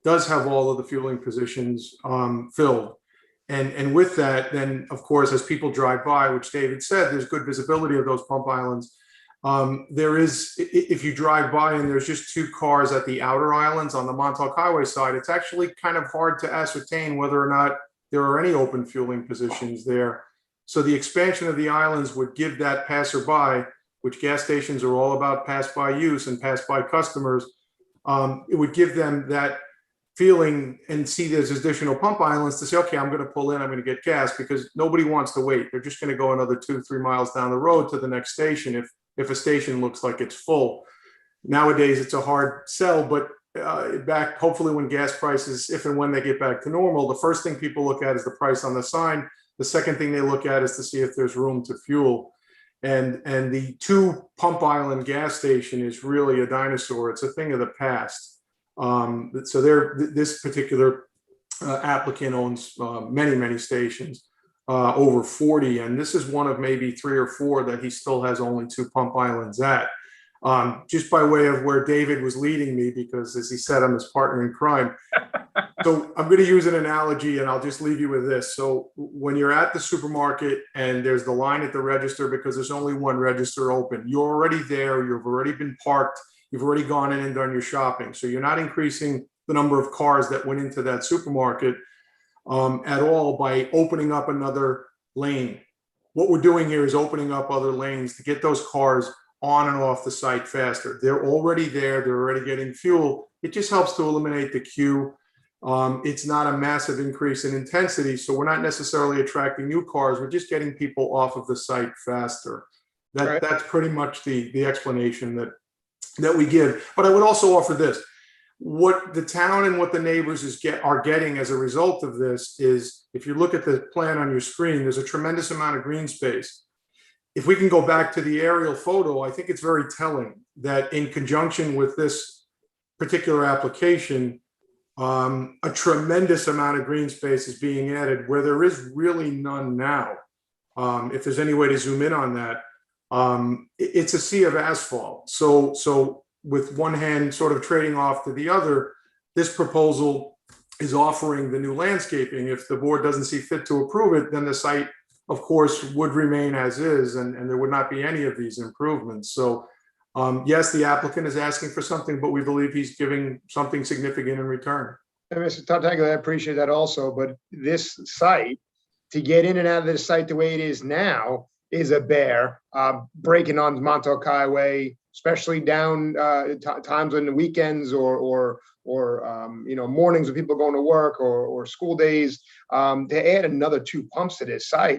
does have all of the fueling positions filled. And with that, then of course, as people drive by, which David said, there's good visibility of those pump islands. There is, if you drive by and there's just 2 cars at the outer islands on the Montauk Highway side, it's actually kind of hard to ascertain whether or not there are any open fueling positions there. So the expansion of the islands would give that passerby, which gas stations are all about pass-by use and pass-by customers, it would give them that feeling and see there's additional pump islands to say, okay, I'm going to pull in, I'm going to get gas, because nobody wants to wait. They're just going to go another 2-3 miles down the road to the next station if a station looks like it's full. Nowadays, it's a hard sell, but hopefully when gas prices, if and when they get back to normal, the first thing people look at is the price on the sign. The second thing they look at is to see if there's room to fuel. And the 2 pump island gas station is really a dinosaur. It's a thing of the past. So this particular applicant owns many stations, over 40, and this is one of maybe 3 or 4 that he still has only 2 pump islands at. Just by way of where David was leading me, because as he said, I'm his partner in crime. So I'm going to use an analogy, and I'll just leave you with this. So when you're at the supermarket and there's the line at the register because there's only one register open, you're already there, you've already been parked, you've already gone in and done your shopping. So you're not increasing the number of cars that went into that supermarket at all by opening up another lane. What we're doing here is opening up other lanes to get those cars on and off the site faster. They're already there, they're already getting fuel. It just helps to eliminate the queue. It's not a massive increase in intensity, so we're not necessarily attracting new cars, we're just getting people off of the site faster. That's pretty much the explanation that we give. But I would also offer this. What the town and what the neighbors are getting as a result of this is, if you look at the plan on your screen, there's a tremendous amount of green space. If we can go back to the aerial photo, I think it's very telling that in conjunction with this particular application, a tremendous amount of green space is being added where there is really none now. If there's any way to zoom in on that, it's a sea of asphalt. So with one hand sort of trading off to the other, this proposal is offering the new landscaping. If the board doesn't see fit to approve it, then the site, of course, would remain as is, and there would not be any of these improvements. So yes, the applicant is asking for something, but we believe he's giving something significant in return. And Mr. Tartaglia, I appreciate that also, but this site, to get in and out of this site the way it is now, is a bear. Breaking on Montauk Highway, especially down times on the weekends or mornings when people are going to work or school days. To add another 2 pumps to this site,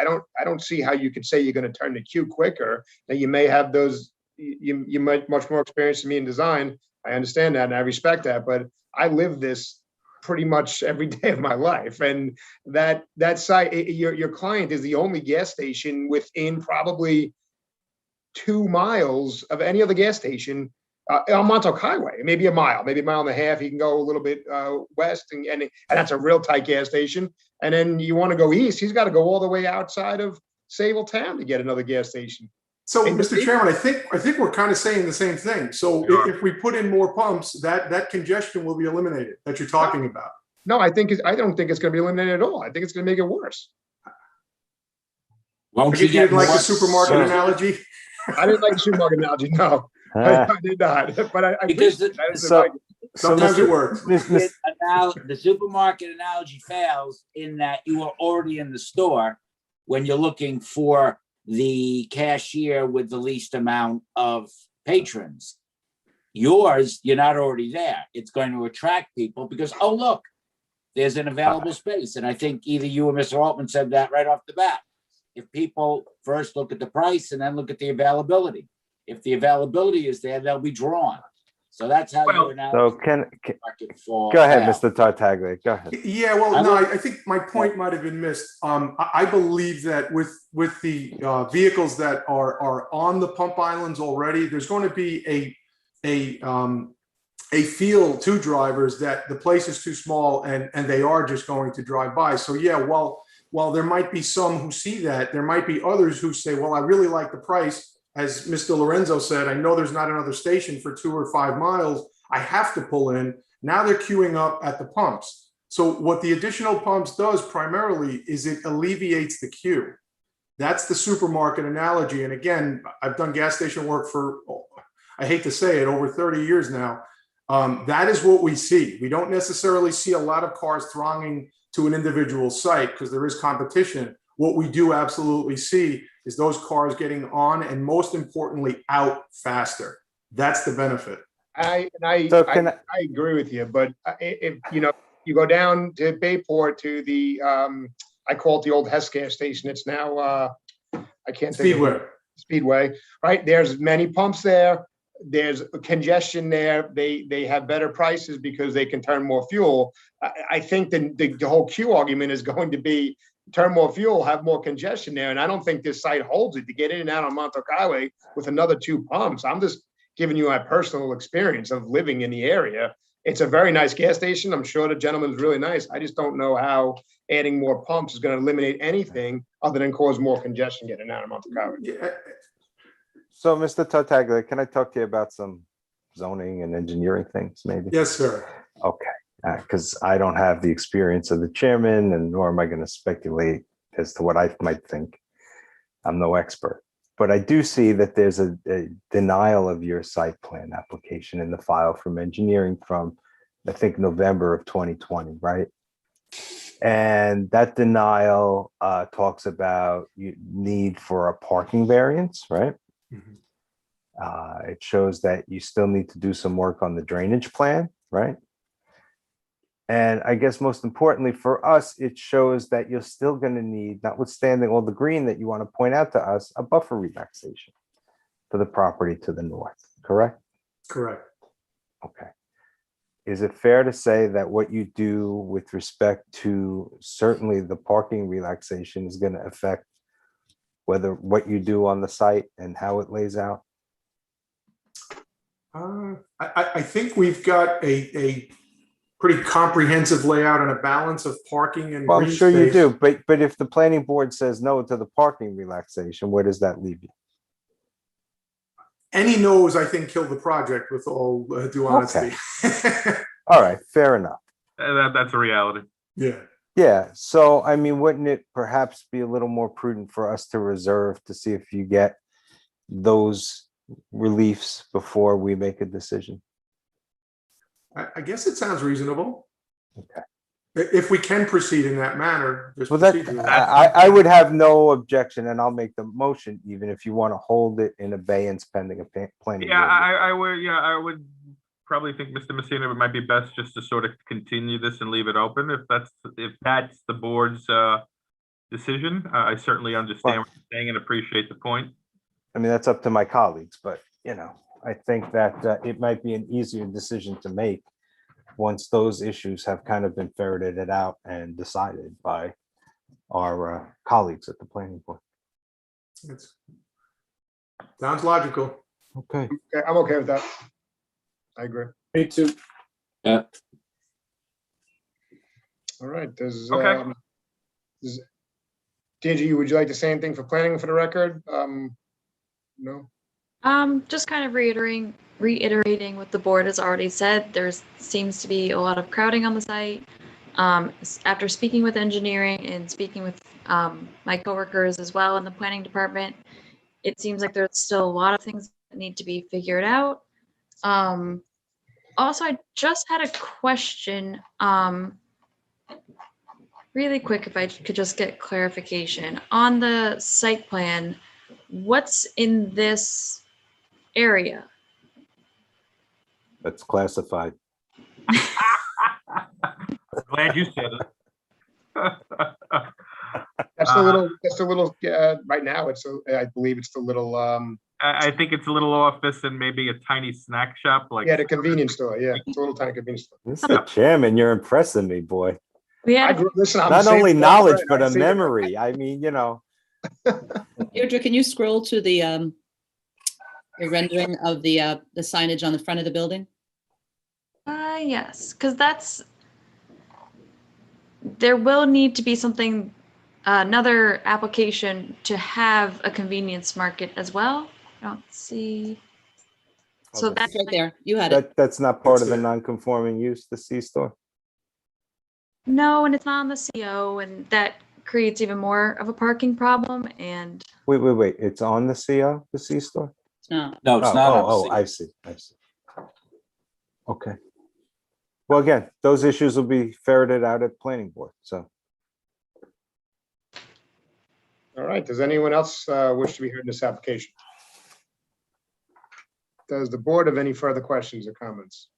I don't see how you could say you're going to turn the queue quicker. That you may have those. You might much more experience than me in design. I understand that and I respect that, but I live this pretty much every day of my life. And that site, your client is the only gas station within probably 2 miles of any other gas station on Montauk Highway. Maybe a mile and a half. He can go a little bit west, and that's a real tight gas station. And then you want to go east, he's got to go all the way outside of Sayville Town to get another gas station. So, Mr. Chairman, I think we're kind of saying the same thing. So if we put in more pumps, that congestion will be eliminated that you're talking about. No, I don't think it's going to be eliminated at all. I think it's going to make it worse. Won't you get like the supermarket analogy? I didn't like the supermarket analogy. No, I did not. But I Because sometimes it works. The supermarket analogy fails in that you are already in the store when you're looking for the cashier with the least amount of patrons. Yours, you're not already there. It's going to attract people because, oh, look, there's an available space. And I think either you or Mr. Altman said that right off the bat. If people first look at the price and then look at the availability, if the availability is there, they'll be drawn. So that's how you're now. So go ahead, Mr. Tartaglia. Go ahead. Yeah, well, no, I think my point might have been missed. I believe that with the vehicles that are on the pump islands already, there's going to be a feel to drivers that the place is too small and they are just going to drive by. So yeah, while there might be some who see that, there might be others who say, well, I really like the price. As Mr. Lorenzo said, I know there's not another station for 2 or 5 miles. I have to pull in. Now they're queuing up at the pumps. So what the additional pumps does primarily is it alleviates the queue. That's the supermarket analogy. And again, I've done gas station work for, I hate to say it, over 30 years now. That is what we see. We don't necessarily see a lot of cars thronging to an individual site because there is competition. What we do absolutely see is those cars getting on and most importantly out faster. That's the benefit. I agree with you, but if you go down to Bayport to the I call it the old Hess gas station. It's now I can't think of Speedway, right? There's many pumps there. There's congestion there. They have better prices because they can turn more fuel. I think the whole queue argument is going to be turn more fuel, have more congestion there. And I don't think this site holds it to get in and out on Montauk Highway with another 2 pumps. I'm just giving you my personal experience of living in the area. It's a very nice gas station. I'm sure the gentleman's really nice. I just don't know how adding more pumps is going to eliminate anything other than cause more congestion getting out of Montauk Highway. Yeah. So, Mr. Tartaglia, can I talk to you about some zoning and engineering things, maybe? Yes, sir. Okay. Because I don't have the experience of the chairman, and nor am I going to speculate as to what I might think. I'm no expert. But I do see that there's a denial of your site plan application in the file from engineering from, I think, November of 2020, right? And that denial talks about you need for a parking variance, right? Mm-hmm. It shows that you still need to do some work on the drainage plan, right? And I guess most importantly for us, it shows that you're still going to need, notwithstanding all the green that you want to point out to us, a buffer relaxation for the property to the north, correct? Correct. Okay. is it fair to say that what you do with respect to certainly the parking relaxation is going to affect what you do on the site and how it lays out? I think we've got a pretty comprehensive layout and a balance of parking and Well, I'm green sure you space. do, but if the planning board says no to the parking relaxation, where does that leave you? Any no's, I think, kill the project, with all due honesty. All right, fair enough. That's a reality. Yeah. Yeah, so I mean, wouldn't it perhaps be a little more prudent for us to reserve to see if you get those reliefs before we make a decision? I guess it sounds reasonable. Okay. If we can proceed in that manner. Just Well, that procedurally. I would have no objection, and I'll make the motion even if you want to hold it in abeyance pending a planning. Yeah, board. I would. Yeah, I would probably think Mr. Messina, it might be best just to sort of continue this and leave it open if that's the board's decision. I certainly understand what you're saying and appreciate the point. I mean, that's up to my colleagues, but you know, I think that it might be an easier decision to make once those issues have kind of been ferreted out and decided by our colleagues at the planning board. Sounds logical. Okay. I'm okay with that. I agree. Me too. Yeah. All right, does, Okay. D'Angie, would you like to say anything for planning for the record? No? Just kind of reiterating what the board has already said. There seems to be a lot of crowding on the site. After speaking with engineering and speaking with my coworkers as well in the planning department, it seems like there's still a lot of things that need to be figured out. Also, I just had a question, really quick, if I could just get clarification. On the site plan, what's in this area? That's classified. Glad you said it. That's a little, right now, I believe it's the little, I think it's a little office and maybe a tiny snack shop. Like yeah, the convenience store. Yeah, it's a little tiny convenience store. Mr. Chairman, you're impressing me, boy. Listen, I'm Not saying only it, knowledge, right, but I a see it. memory. I mean, you know. Deirdre, can you scroll to the rendering of the signage on the front of the building? Yes, because there will need to be something, another application to have a convenience market as well. I don't see. So that's right there. You had it. That's not part of the non-conforming use, the C-store? No, and it's not on the CO, and that creates even more of a parking problem. And Wait. It's on the CO, the C-store? It's not. No, it's not. Oh, I see. Okay. Well, again, those issues will be ferreted out at planning board, so. All right, does anyone else wish to be heard in this application? Does the board have any further questions or comments?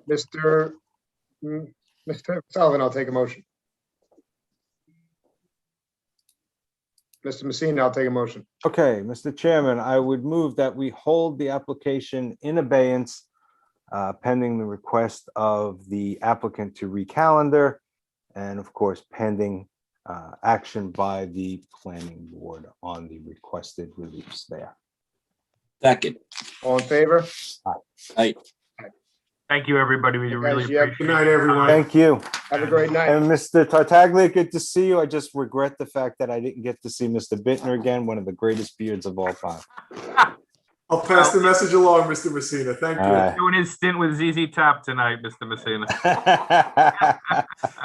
Mr. Sullivan, I'll take a motion. Mr. Messina, I'll take a motion. Okay, Mr. Chairman, I would move that we hold the application in abeyance pending the request of the applicant to recalendar, and of course, pending action by the planning board on the requested reliefs there. Second. All in favor? Aye. Thank you, everybody. We really appreciate it. Good night, everyone. Thank you. Have a great night. And Mr. Tartaglia, good to see you. I just regret the fact that I didn't get to see Mr. Bittner again, one of the greatest beards of all time. I'll pass the message along, Mr. Messina. Thank you. Doing his stint with ZZ Top tonight, Mr. Messina.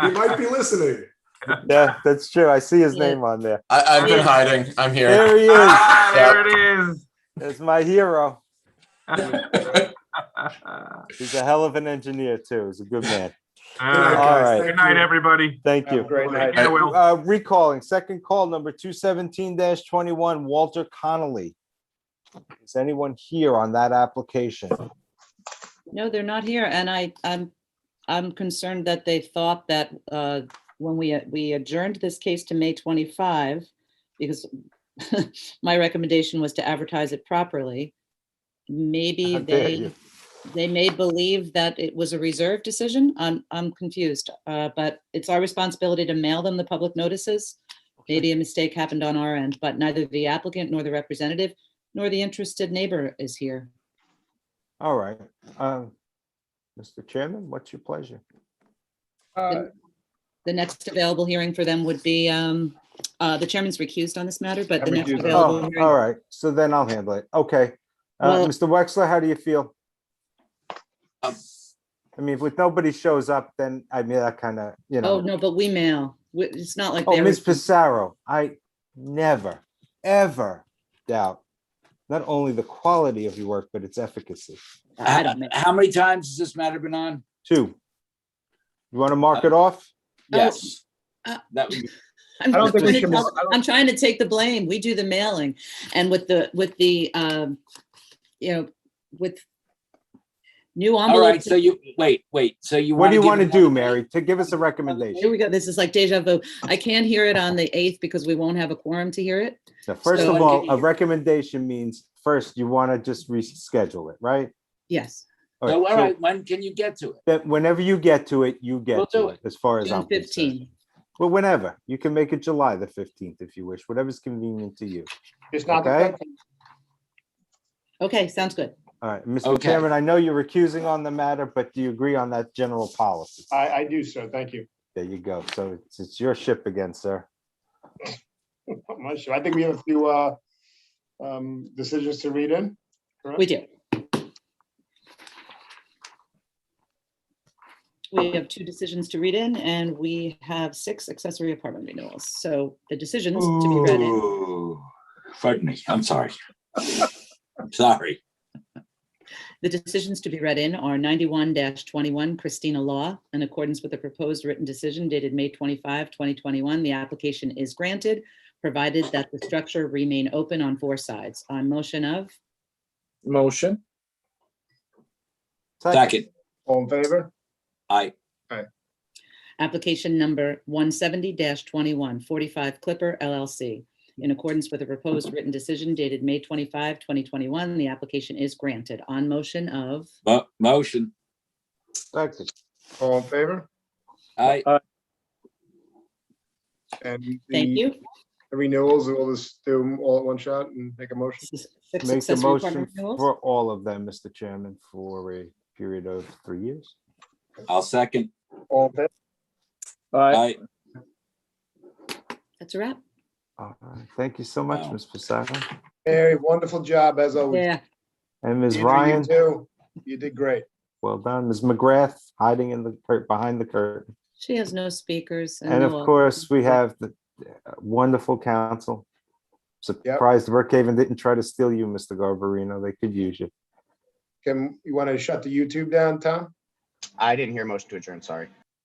He might be listening. Yeah, that's true. I see his name on there. I've been hiding. I'm here. There he is. There it is. That's my hero. He's a hell of an engineer too. He's a good man. All right. Good night, everybody. Thank you. Great night. Yeah, Will. Recalling second call number 217-21, Walter Connolly. Is anyone here on that application? No, they're not here, and I'm concerned that they thought that when we adjourned this case to May 25, because my recommendation was to advertise it properly. Maybe How dare they you. They may believe that it was a reserve decision. I'm confused, but it's our responsibility to mail them the public notices. Maybe a mistake happened on our end, but neither the applicant nor the representative nor the interested neighbor is here. All right. Mr. Chairman, what's your pleasure? The next available hearing for them would be, the chairman's recused on this matter, but the I'm next recused. available Oh, hearing. all right. So then I'll handle it. Okay. Well- Mr. Wexler, how do you feel? I mean, if nobody shows up, then I mean, that kind of, you know. Oh, no, but we mail. It's not like Oh, they're. Ms. Pissarro, I never, ever doubt not only the quality of your work, but its efficacy. I don't know. How many times has this matter been on? 2. You want to mark it off? Yes. uh, That would be. I'm I don't think we trying to should tell- I'm trying to take the blame. We do the mailing. And with the, you know, with new All right, envelopes. so you, wait, so you. What do you give want to another do, date? Mary? To give us a Here recommendation. we go. This is like deja vu. I can't hear it on the 8th because we won't have a quorum to hear it. Now, first So- of all, a recommendation means first you want to just reschedule it, right? Yes, So, all so right, when can you get to it? that whenever you get to it, you get We'll to do it, as far as June I'm concerned. 15. Well, whenever. You can make it July the 15th if you wish, whatever's convenient to you. It's not Okay. the Okay, sounds good. All right, Mr. Okay. Chairman, I know you're recusing on the matter, but do you agree on that general policy? I do, sir. Thank you. There you go. So it's your ship again, sir. I'm not sure. I think we have a few decisions to read in. correct? We do. We have 2 decisions to read in, and we have 6 accessory apartment renewals. So the decisions to be read in. Ooh, pardon me, I'm sorry. Sorry. The decisions to be read in are 91-21 Christina Law. In accordance with the proposed written decision dated May 25, 2021, the application is granted, provided that the structure remain open on 4 sides. On motion of, Motion. Second, All in favor? I, application number 170-21 45 Clipper LLC. In accordance with the proposed written decision dated May 25, 2021, the application is granted. On motion of, motion, Second. All in favor? I, And thank the you. the renewals, we'll just do them all at one shot and make a motion. 6 Make the accessory motion apartment renewals. for all of them, Mr. Chairman, for a period of 3 years. I'll second, All in favor? I, That's a wrap. All right. Thank you so much, Wow. Ms. Pissarro. Mary, wonderful job as always. Yeah, And Ms. Andrew, you Ryan, too. You did great. well done. Ms. McGrath, hiding in the behind the curtain. she has no speakers. And of no- course, we have the wonderful council. Surprised Brookhaven didn't try to steal you, Mr. Garbarino. They could use you. You want to shut the YouTube down, Tom? I didn't hear motion to adjourn, sorry.